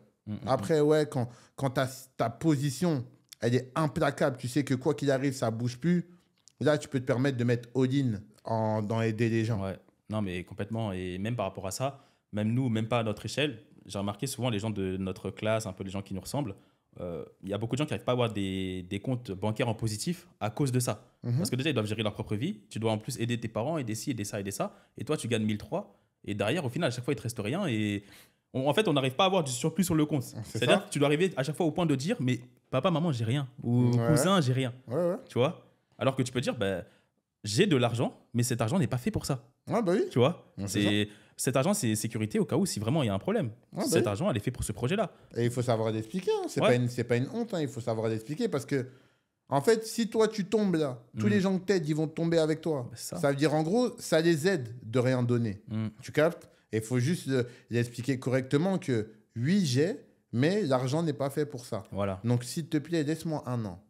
Après, ouais, quand ta position, elle est implacable, tu sais que quoi qu'il arrive, ça bouge plus. Là, tu peux te permettre de mettre all-in dans aider les gens. Ouais. Non, mais complètement. Et même par rapport à ça, même nous, même pas à notre échelle, j'ai remarqué souvent les gens de notre classe, un peu les gens qui nous ressemblent, il y a beaucoup de gens qui n'arrivent pas à avoir des comptes bancaires en positif à cause de ça. Parce que déjà, ils doivent gérer leur propre vie. Tu dois en plus aider tes parents, aider ci, aider ça, aider ça. Et toi, tu gagnes 1003. Et derrière, au final, à chaque fois, il ne te reste rien. Et en fait, on n'arrive pas à avoir du surplus sur le compte. C'est-à-dire que tu dois arriver à chaque fois au point de dire, mais papa, maman, j'ai rien. Ou cousin, j'ai rien. Ouais. Tu vois? Alors que tu peux dire, j'ai de l'argent, mais cet argent n'est pas fait pour ça. Ouais, bah oui. Tu vois? Ouais, cet argent, c'est sécurité au cas où si vraiment il y a un problème. Cet argent, elle est fait pour ce projet-là. Et il faut savoir l'expliquer. Hein. C'est pas une honte. Hein. Il faut savoir l'expliquer parce que, en fait, si toi, tu tombes là, tous les gens que t'aides, ils vont tomber avec toi. Ça veut dire, en gros, ça les aide de rien donner. Tu captes? Et il faut juste l'expliquer correctement que, oui, j'ai, mais l'argent n'est pas fait pour ça. Voilà. Donc, s'il te plaît, laisse-moi 1 an.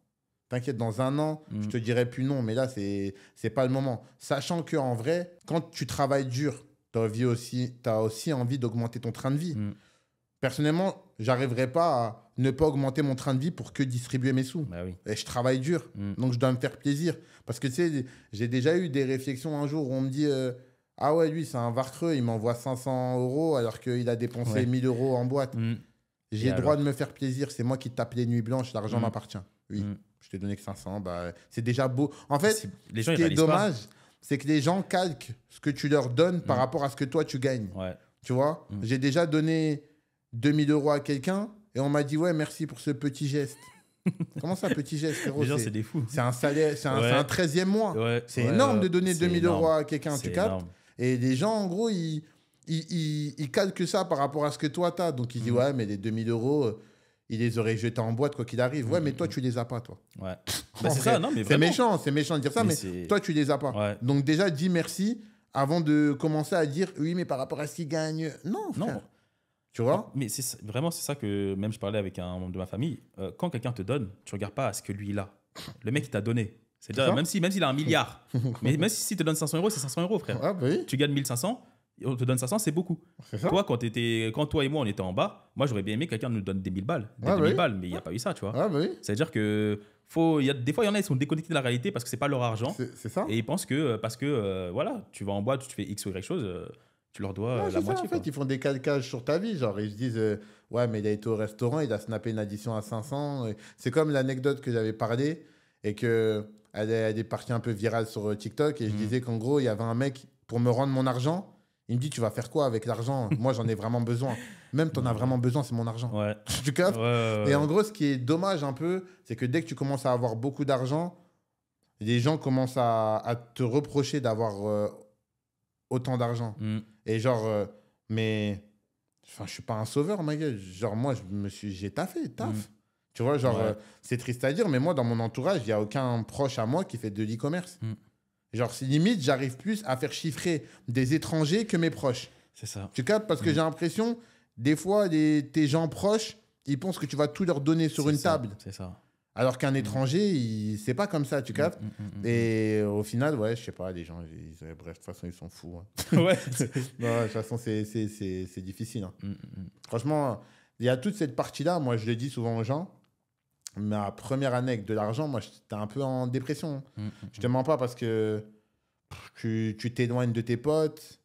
T'inquiète, dans 1 an, je te dirai plus non, mais là, c'est pas le moment. Sachant qu'en vrai, quand tu travailles dur, t'as aussi envie d'augmenter ton train de vie. Personnellement, j'arriverai pas à ne pas augmenter mon train de vie pour que distribuer mes sous. Bah oui. Et je travaille dur, donc je dois me faire plaisir. Parce que tu sais, j'ai déjà eu des réflexions un jour où on me dit ah ouais, lui, c'est un varcreux, il m'envoie 500 € alors qu'il a dépensé 1000 € en boîte. J'ai le droit de me faire plaisir, c'est moi qui tape les nuits blanches, l'argent m'appartient. Oui. Je t'ai donné que 500, c'est déjà beau. En fait, les gens, ce qui est dommage, c'est que les gens calquent ce que tu leur donnes par rapport à ce que toi, tu gagnes. Ouais. Tu vois, j'ai déjà donné 2000 € à quelqu'un et on m'a dit, ouais, merci pour ce petit geste. Comment ça, petit geste, frérot? Les gens, c'est des fous. C'est un salaire, c'est Ouais. un 13e mois. Ouais, C'est ouais, énorme ouais. de donner C'est 2000 énorme. euros à quelqu'un, C'est tu captes? énorme. Et les gens, en gros, ils calquent ça par rapport à ce que toi, t'as. Donc, ils disent, ouais, mais les 2000 euros, ils les auraient jetés en boîte, quoi qu'il arrive. Ouais, mais toi, tu les as pas, toi. Ouais. En Bah, c'est vrai, ça, non, mais c'est vraiment. méchant de dire ça, mais c'est- toi, tu les as pas. Ouais. Donc, déjà, dis merci avant de commencer à dire, oui, mais par rapport à ce qu'ils gagnent. Non, frère. Non. Tu vois? Mais vraiment, c'est ça que même je parlais avec un membre de ma famille. Quand quelqu'un te donne, tu regardes pas à ce que lui il a. Le mec, il t'a donné. C'est-à-dire, ça. même s'il a 1 milliard, mais même si te donne 500 euros, c'est 500 euros, frère. Ah, bah oui, Tu gagnes 1500, on te donne 500, c'est beaucoup. c'est ça. Toi, quand toi et moi, on était en bas, moi, j'aurais bien aimé que quelqu'un nous donne des 1000 balles. Des Ouais, 2000 oui. balles, mais il n'y a pas eu ça, tu vois. Ah, bah oui, C'est-à-dire que des fois, il y en a, ils sont déconnectés de la réalité parce que c'est pas leur argent. c'est ça. Et ils pensent que parce que voilà, tu vas en boîte, tu fais X ou Y chose, tu leur dois Ouais, la c'est ça, moitié. en fait, quoi. ils font des calcages sur ta vie. Genre, ils se disent, ouais, mais il a été au restaurant, il a snappé une addition à 500. C'est comme l'anecdote que j'avais parlé et que elle est partie un peu virale sur TikTok. Et je disais qu'en gros, il y avait un mec, pour me rendre mon argent, il me dit, tu vas faire quoi avec l'argent? Moi, j'en ai vraiment besoin. Même, t'en as vraiment besoin, c'est mon argent. Ouais. Tu captes? Ouais. Et en gros, ce qui est dommage un peu, c'est que dès que tu commences à avoir beaucoup d'argent, les gens commencent à te reprocher d'avoir autant d'argent. Mm. Et genre, mais enfin, je suis pas un sauveur, ma gueule. Genre, moi, j'ai taffé, taf. Tu vois, genre, Ouais. c'est triste à dire, mais moi, dans mon entourage, il n'y a aucun proche à moi qui fait de l'e-commerce. Genre, c'est limite, j'arrive plus à faire chiffrer des étrangers que mes proches. C'est ça. Tu captes? Parce que j'ai l'impression, des fois, tes gens proches, ils pensent que tu vas tout leur donner sur C'est une ça, table. C'est ça. Alors qu'un étranger, c'est pas comme ça, tu captes? Et au final, ouais, je sais pas, les gens, bref, de toute façon, ils sont fous. Hein. Ouais. Non, de toute façon, c'est difficile. Hein. Franchement, il y a toute cette partie-là. Moi, je le dis souvent aux gens. Ma première année avec de l'argent, moi, j'étais un peu en dépression. Je te mens pas parce que tu t'éloignes de tes potes.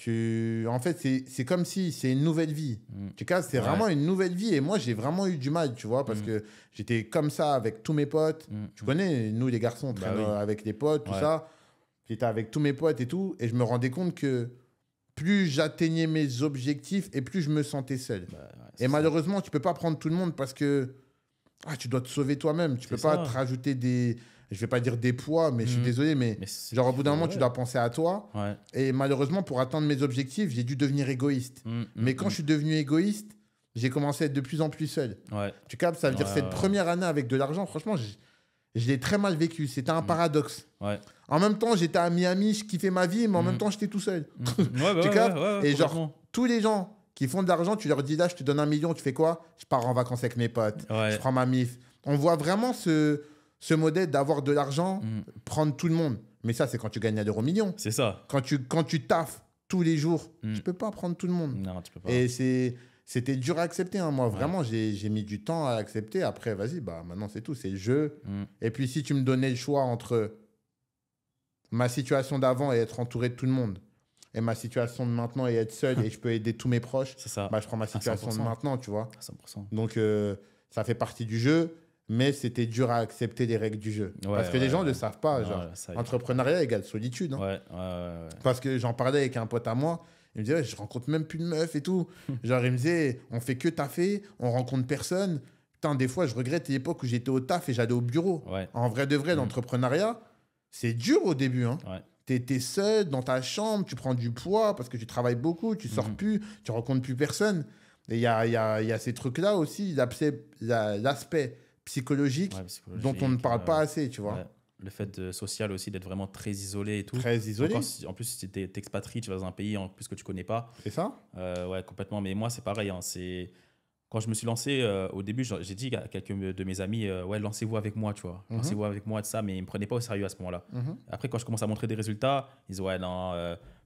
En fait, c'est comme si c'est une nouvelle vie. Tu vois, c'est Ouais. vraiment une nouvelle vie. Et moi, j'ai vraiment eu du mal, tu vois, parce que j'étais comme ça avec tous mes potes. Tu connais, nous, les garçons, on Bah traîne oui. avec les potes, tout Ouais. ça. J'étais avec tous mes potes et tout. Et je me rendais compte que plus j'atteignais mes objectifs et plus je me sentais seul. Bah, ouais, Et c'est ça. malheureusement, tu peux pas prendre tout le monde parce que tu dois te sauver toi-même. Tu peux C'est pas ça. te rajouter des... Je vais pas dire des poids, mais je suis désolé, mais genre au bout d'un moment, tu dois penser à toi. Ouais. Et malheureusement, pour atteindre mes objectifs, j'ai dû devenir égoïste. Mais quand je suis devenu égoïste, j'ai commencé à être de plus en plus seul. Ouais. Tu captes? Ça veut dire Ouais, cette ouais. première année avec de l'argent, franchement, je l'ai très mal vécu. C'était un paradoxe. Ouais. En même temps, j'étais à Miami, je kiffais ma vie, mais en même temps, j'étais tout seul. Ouais, Tu captes? ouais, Et genre, complètement. tous les gens qui font de l'argent, tu leur dis là, je te donne 1 million, tu fais quoi? Je pars en vacances avec mes potes, Ouais. je prends ma mif. On voit vraiment ce modèle d'avoir de l'argent, prendre tout le monde. Mais ça, c'est quand tu gagnes à l'euro million. C'est ça. Quand tu taffes tous les jours, tu peux pas prendre tout le monde. Non, tu peux pas. Et c'était dur à accepter. Hein. Moi, vraiment, j'ai mis du temps à accepter. Après, vas-y, bah, maintenant, c'est tout. C'est le jeu. Et puis, si tu me donnais le choix entre ma situation d'avant et être entouré de tout le monde, et ma situation de maintenant et être seul et je peux aider tous mes proches, C'est ça. bah, je prends ma situation de 100%. maintenant, tu vois. 100%. Donc, ça fait partie du jeu, mais c'était dur à accepter les règles du jeu. Ouais, Parce que les ouais, gens ne ouais. le savent pas. Non, Genre, ça y est. entrepreneuriat égale solitude. Hein. Ouais. Parce que j'en parlais avec un pote à moi. Il me disait, ouais, je rencontre même plus de meufs et tout. Genre, il me disait, on fait que taffer, on rencontre personne. Putain, des fois, je regrette l'époque où j'étais au taf et j'allais au bureau. Ouais. En vrai de vrai, l'entrepreneuriat, c'est dur au début. Hein. Ouais. T'es seul dans ta chambre, tu prends du poids parce que tu travailles beaucoup, tu sors plus, tu rencontres plus personne. Et il y a ces trucs-là aussi, l'aspect psychologique Ouais, psychologique, dont on ne parle pas assez, tu vois. ouais. Le fait social aussi, d'être vraiment très isolé et tout. Très isolé, En plus, si tu t'expatries, tu vas dans un pays en plus que tu connais pas. c'est ça? Ouais, complètement. Mais moi, c'est pareil. Hein, quand je me suis lancé, au début, j'ai dit à quelques de mes amis, ouais, lancez-vous avec moi, tu vois. Lancez-vous avec moi, de ça. Mais ils ne me prenaient pas au sérieux à ce moment-là. Après, quand je commence à montrer des résultats, ils disent, ouais, non,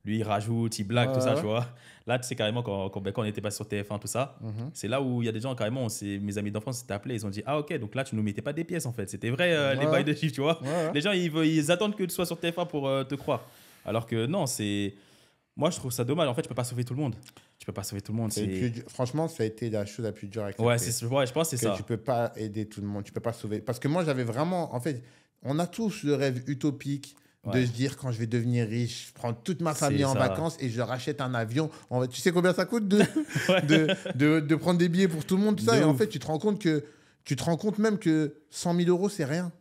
lui, il rajoute, il blague, tout ça, Ouais. tu vois. Là, tu sais, carrément, quand on était passé sur TF1, tout ça, c'est là où il y a des gens, carrément, mes amis d'enfance s'étaient appelés, ils ont dit, ah, ok, donc là, tu nous mettais pas des pièces, en fait. C'était vrai, les Ouais. bails de chiffres, tu vois. Ouais. Les gens, ils attendent que tu sois sur TF1 pour te croire. Alors que non, moi, je trouve ça dommage. En fait, tu peux pas sauver tout le monde. Tu peux pas sauver tout le monde. Franchement, ça a été la chose la plus dure à accepter. Ouais, je pense que c'est Que ça. tu peux pas aider tout le monde, tu peux pas sauver. Parce que moi, j'avais vraiment, en fait, on a tous le rêve utopique de Ouais. se dire quand je vais devenir riche, je prends toute ma famille C'est en ça. vacances et je leur achète un avion. Tu sais combien ça coûte Ouais. de prendre des billets pour tout le monde, tout ça. De Et en ouf. fait, tu te rends compte que tu te rends compte même que 100 000 euros, c'est rien.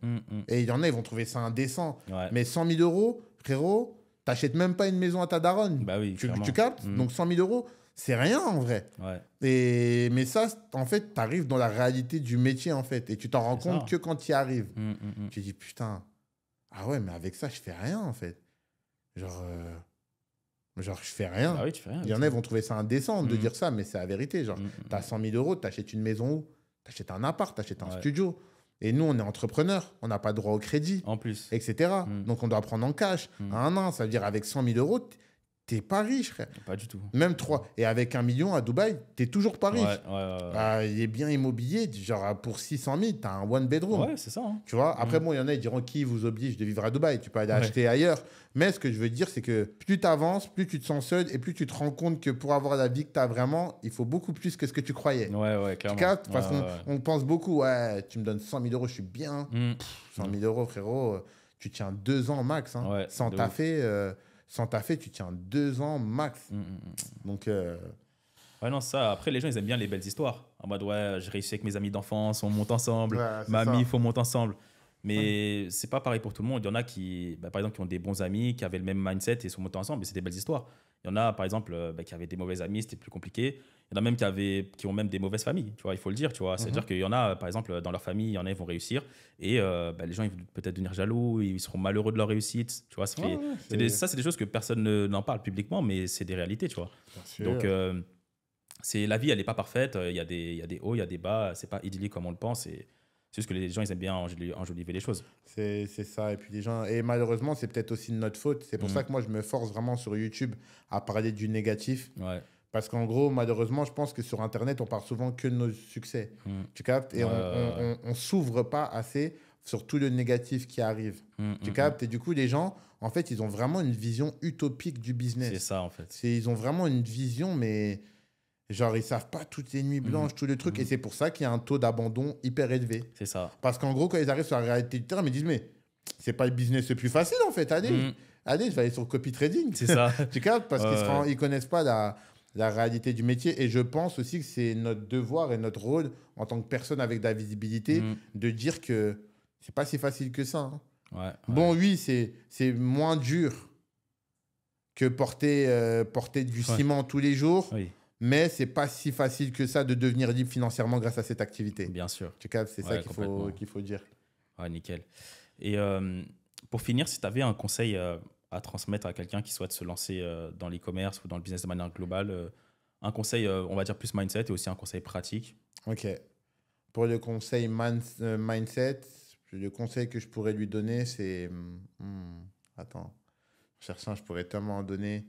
Et il y en a, ils vont trouver ça indécent. Ouais. Mais 100 000 euros, frérot, t'achètes même pas une maison à ta daronne. Bah oui, tu clairement. captes? Donc 100 000 euros, c'est rien en vrai. Ouais. Mais ça, en fait, tu arrives dans la réalité du métier, en fait. Et tu t'en rends C'est compte ça. que quand tu y arrives. Mm. Tu te dis, putain, ah ouais, mais avec ça, je fais rien, en fait. Genre, je fais rien. Bah oui, tu fais rien. Il y en a, ils vont trouver ça indécent de Mhm. dire ça, mais c'est la vérité. Genre, t'as 100 000 euros, t'achètes une maison où? T'achètes un appart, t'achètes un Ouais. studio. Et nous, on est entrepreneurs, on n'a pas droit au crédit, En plus. etc. Donc, on doit prendre en cash. À un an, ça veut dire avec 100 000 euros, t'es pas riche, frère. Pas du tout. Même 3. Et avec 1 million à Dubaï, t'es toujours pas riche. Ouais. Bah, il est bien immobilier, genre pour 600 000, t'as un one bedroom. Ouais, c'est ça. Hein. Tu vois, après, bon, il y en a, ils diront qui vous oblige de vivre à Dubaï. Tu peux aller Ouais. acheter ailleurs. Mais ce que je veux dire, c'est que plus tu avances, plus tu te sens seul et plus tu te rends compte que pour avoir la vie que tu as vraiment, il faut beaucoup plus que ce que tu croyais. Ouais, Tu clairement. captes? Parce Ouais, qu'on pense beaucoup, ouais, tu me donnes 100 000 euros, je suis bien. Mm. 100 000 euros, frérot, tu tiens 2 ans max. Hein. Ouais, Sans de taffer, tu tiens 2 ans max. Donc, Ouais, non, ça. Après, les gens, ils aiment bien les belles histoires. En mode, ouais, j'ai réussi avec mes amis d'enfance, on monte ensemble. Ouais, c'est Mamie, ça. il faut monter ensemble. Mais c'est pas pareil pour tout le monde. Il y en a qui, par exemple, qui ont des bons amis, qui avaient le même mindset et sont montés ensemble. Et c'est des belles histoires. Il y en a, par exemple, qui avaient des mauvais amis, c'était plus compliqué. Il y en a même qui ont même des mauvaises familles. Tu vois, il faut le dire. Tu vois, c'est-à-dire qu'il y en a, par exemple, dans leur famille, il y en a, ils vont réussir et les gens, ils vont peut-être devenir jaloux, ils seront malheureux de leur réussite. Tu vois, c'est des choses que personne n'en parle publiquement, mais c'est des réalités. Tu vois. bien sûr. Donc la vie, elle n'est pas parfaite. Il y a des hauts, il y a des bas. C'est pas idyllique comme on le pense. Et c'est juste que les gens, ils aiment bien enjoliver les choses. C'est ça. Et puis les gens. Et malheureusement, c'est peut-être aussi de notre faute. C'est pour ça que moi, je me force vraiment sur YouTube à parler du négatif. Ouais. Parce qu'en gros, malheureusement, je pense que sur Internet, on parle souvent que de nos succès. Tu captes? Et on s'ouvre pas assez sur tout le négatif qui arrive. Tu captes? Et du coup, les gens, en fait, ils ont vraiment une vision utopique du business. C'est ça, en fait. Ils ont vraiment une vision, mais genre, ils savent pas toutes les nuits blanches, tout le truc. Et c'est pour ça qu'il y a un taux d'abandon hyper élevé. C'est ça. Parce qu'en gros, quand ils arrivent sur la réalité du terrain, ils me disent, mais c'est pas le business le plus facile, en fait. Allez, je vais aller sur le copy trading. C'est ça. Tu captes? Parce qu'ils connaissent pas la réalité du métier. Et je pense aussi que c'est notre devoir et notre rôle en tant que personne avec de la visibilité de dire que c'est pas si facile que ça. Hein. Ouais. Bon, oui, c'est moins dur que porter du ciment tous les jours. Oui, Mais c'est pas si facile que ça de devenir libre financièrement grâce à cette activité. bien sûr. Tu captes? C'est ça Ouais, complètement. qu'il faut dire. Ouais, nickel. Et pour finir, si tu avais un conseil à transmettre à quelqu'un qui souhaite se lancer dans l'e-commerce ou dans le business de manière globale, un conseil, on va dire plus mindset et aussi un conseil pratique. Ok. Pour le conseil mindset, le conseil que je pourrais lui donner, c'est... attends. Cherchant, je pourrais tellement en donner.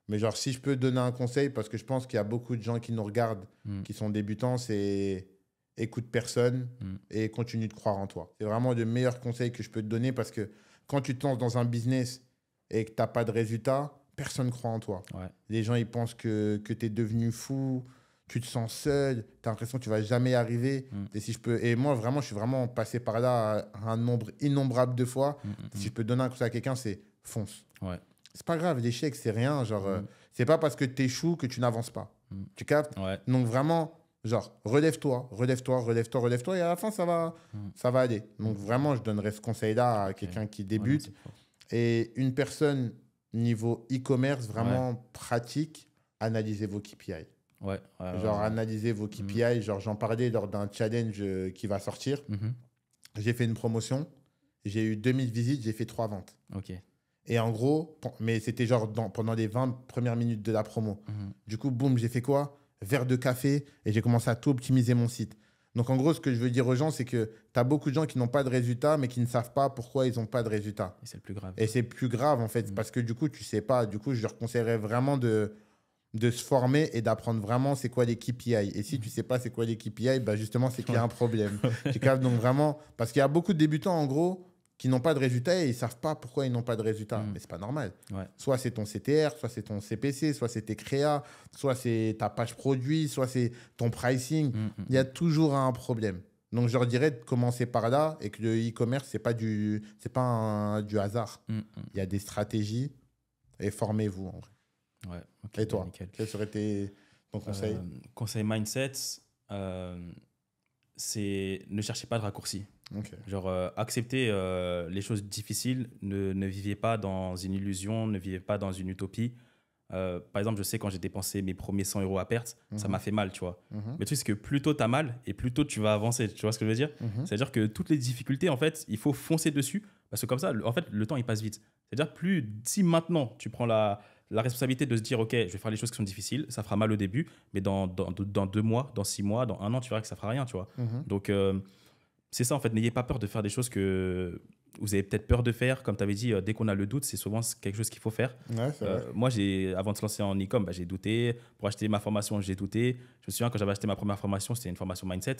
Mais genre, si je peux donner un conseil, parce que je pense qu'il y a beaucoup de gens qui nous regardent, qui sont débutants, c'est écoute personne et continue de croire en toi. C'est vraiment le meilleur conseil que je peux te donner parce que quand tu te lances dans un business et que tu n'as pas de résultat, personne ne croit en toi. Ouais. Les gens, ils pensent que tu es devenu fou, tu te sens seul, tu as l'impression que tu ne vas jamais y arriver. Et moi, vraiment, je suis vraiment passé par là un nombre innombrable de fois. Si je peux donner un conseil à quelqu'un, c'est fonce. Ouais. C'est pas grave, l'échec, c'est rien. Genre, c'est pas parce que tu échoues que tu n'avances pas. Tu captes? Ouais. Donc, vraiment, genre, relève-toi. Et à la fin, ça va aller. Donc, vraiment, je donnerais ce conseil-là à quelqu'un qui débute. Ouais, c'est fort. Et une personne niveau e-commerce vraiment pratique, analysez vos KPI. Ouais. Genre, analysez vos KPI. Genre, j'en parlais lors d'un challenge qui va sortir. J'ai fait une promotion. J'ai eu 2000 visites. J'ai fait 3 ventes. Ok. Et en gros, mais c'était genre pendant les 20 premières minutes de la promo. Du coup, boum, j'ai fait quoi? Verre de café et j'ai commencé à tout optimiser mon site. Donc, en gros, ce que je veux dire aux gens, c'est que tu as beaucoup de gens qui n'ont pas de résultats, mais qui ne savent pas pourquoi ils n'ont pas de résultats. Et c'est le plus grave. Et c'est plus grave, en fait, parce que du coup, tu sais pas. Du coup, je leur conseillerais vraiment de se former et d'apprendre vraiment c'est quoi les KPI. Et si tu sais pas c'est quoi les KPI, bah justement, c'est qu'il y a un problème. Tu captes? Donc, vraiment, parce qu'il y a beaucoup de débutants, en gros, qui n'ont pas de résultats et ils ne savent pas pourquoi ils n'ont pas de résultats. Mais ce n'est pas normal. Ouais. Soit c'est ton CTR, soit c'est ton CPC, soit c'est tes créas, soit c'est ta page produit, soit c'est ton pricing. Il y a toujours un problème. Donc, je leur dirais de commencer par là et que le e-commerce, ce n'est pas du hasard. Il y a des stratégies et formez-vous en vrai. Ouais. Ok, Et toi, nickel. quel serait ton conseil? Conseil mindset, c'est ne cherchez pas de raccourcis. Ok. Genre, acceptez les choses difficiles, ne vivez pas dans une illusion, ne vivez pas dans une utopie. Par exemple, je sais quand j'ai dépensé mes premiers 100 euros à perte, ça m'a fait mal, tu vois. Mais le truc, c'est que plus tôt tu as mal et plus tôt tu vas avancer. Tu vois ce que je veux dire? C'est-à-dire que toutes les difficultés, en fait, il faut foncer dessus parce que comme ça, en fait, le temps, il passe vite. C'est-à-dire si maintenant tu prends la responsabilité de se dire, OK, je vais faire les choses qui sont difficiles, ça fera mal au début, mais dans 2 mois, dans 6 mois, dans 1 an, tu verras que ça fera rien, tu vois. Donc, c'est ça, en fait, n'ayez pas peur de faire des choses que vous avez peut-être peur de faire. Comme tu avais dit, dès qu'on a le doute, c'est souvent quelque chose qu'il faut faire. Ouais, c'est vrai. Moi, avant de se lancer en e-com, j'ai douté. Pour acheter ma formation, j'ai douté. Je me souviens, quand j'avais acheté ma première formation, c'était une formation mindset.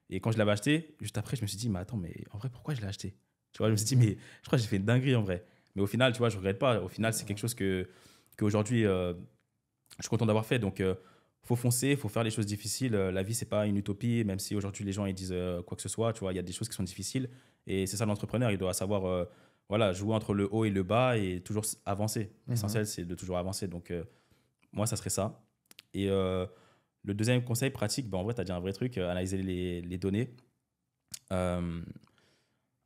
Et quand je l'avais acheté, juste après, je me suis dit, mais attends, mais en vrai, pourquoi je l'ai acheté? Tu vois, je me suis dit, mais je crois que j'ai fait une dinguerie en vrai. Mais au final, tu vois, je regrette pas. Au final, c'est quelque chose qu'aujourd'hui, je suis content d'avoir fait. Donc, faut foncer, faut faire les choses difficiles. La vie, c'est pas une utopie, même si aujourd'hui les gens ils disent quoi que ce soit. Tu vois, il y a des choses qui sont difficiles et c'est ça l'entrepreneur. Il doit savoir, voilà, jouer entre le haut et le bas et toujours avancer. L'essentiel, c'est de toujours avancer. Donc, moi, ça serait ça. Et le deuxième conseil pratique, en vrai, tu as dit un vrai truc, analyser les données.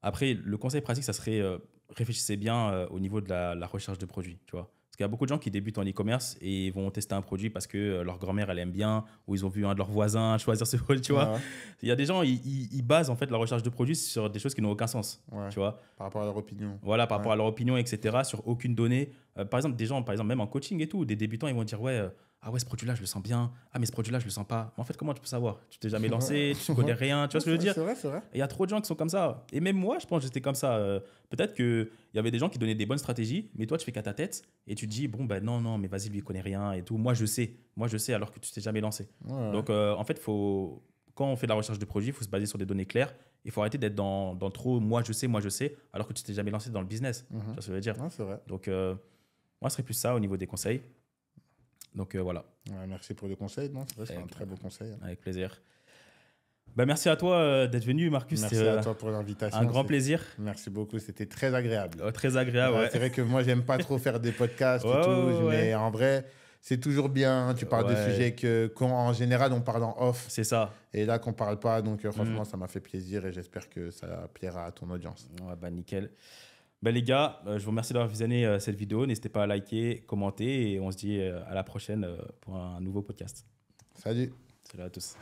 Après, le conseil pratique, ça serait réfléchissez bien au niveau de la recherche de produits, tu vois. Parce qu'il y a beaucoup de gens qui débutent en e-commerce et vont tester un produit parce que leur grand-mère, elle aime bien, ou ils ont vu un de leurs voisins choisir ce produit, tu vois. Ouais. Il y a des gens, ils basent en fait la recherche de produits sur des choses qui n'ont aucun sens, Ouais. tu vois. Par rapport à leur opinion. Voilà, par rapport à leur opinion, etc., sur aucune donnée. Par exemple, des gens, même en coaching et tout, des débutants, ils vont dire, ouais, ah ouais, ce produit-là, je le sens bien. Ah, mais ce produit-là, je le sens pas. Mais en fait, comment tu peux savoir? Tu t'es jamais lancé, tu connais rien, tu vois ce que je veux dire? C'est vrai, c'est vrai. Et il y a trop de gens qui sont comme ça. Et même moi, je pense que j'étais comme ça. Peut-être qu'il y avait des gens qui donnaient des bonnes stratégies, mais toi, tu fais qu'à ta tête et tu te dis, bon, ben non, mais vas-y, lui, il connaît rien et tout. Moi, je sais, alors que tu t'es jamais lancé. Ouais. Donc, en fait, quand on fait de la recherche de produits, il faut se baser sur des données claires. Il faut arrêter d'être dans trop moi, je sais, alors que tu t'es jamais lancé dans le business. Tu vois ce que je veux dire? Ouais, c'est vrai. Donc, moi, ce serait plus ça au niveau des conseils. Donc, voilà. Ouais, merci pour le conseil. Non, c'est vrai, c'est un très beau conseil. Avec plaisir. Ben, merci à toi d'être venu, Marcus. Merci à toi pour l'invitation. Un grand plaisir. Merci beaucoup, c'était très agréable. Très agréable, ouais. C'est vrai que moi, j'aime pas trop faire des podcasts et tout, mais en vrai, c'est toujours bien. Tu parles de sujets qu'en général, on parle en off. C'est ça. Et là, qu'on parle pas. Donc, franchement, ça m'a fait plaisir et j'espère que ça plaira à ton audience. Ouais, bah, nickel. Ben, les gars, je vous remercie d'avoir visionné cette vidéo. N'hésitez pas à liker, commenter et on se dit à la prochaine pour un nouveau podcast. Salut. Salut à tous.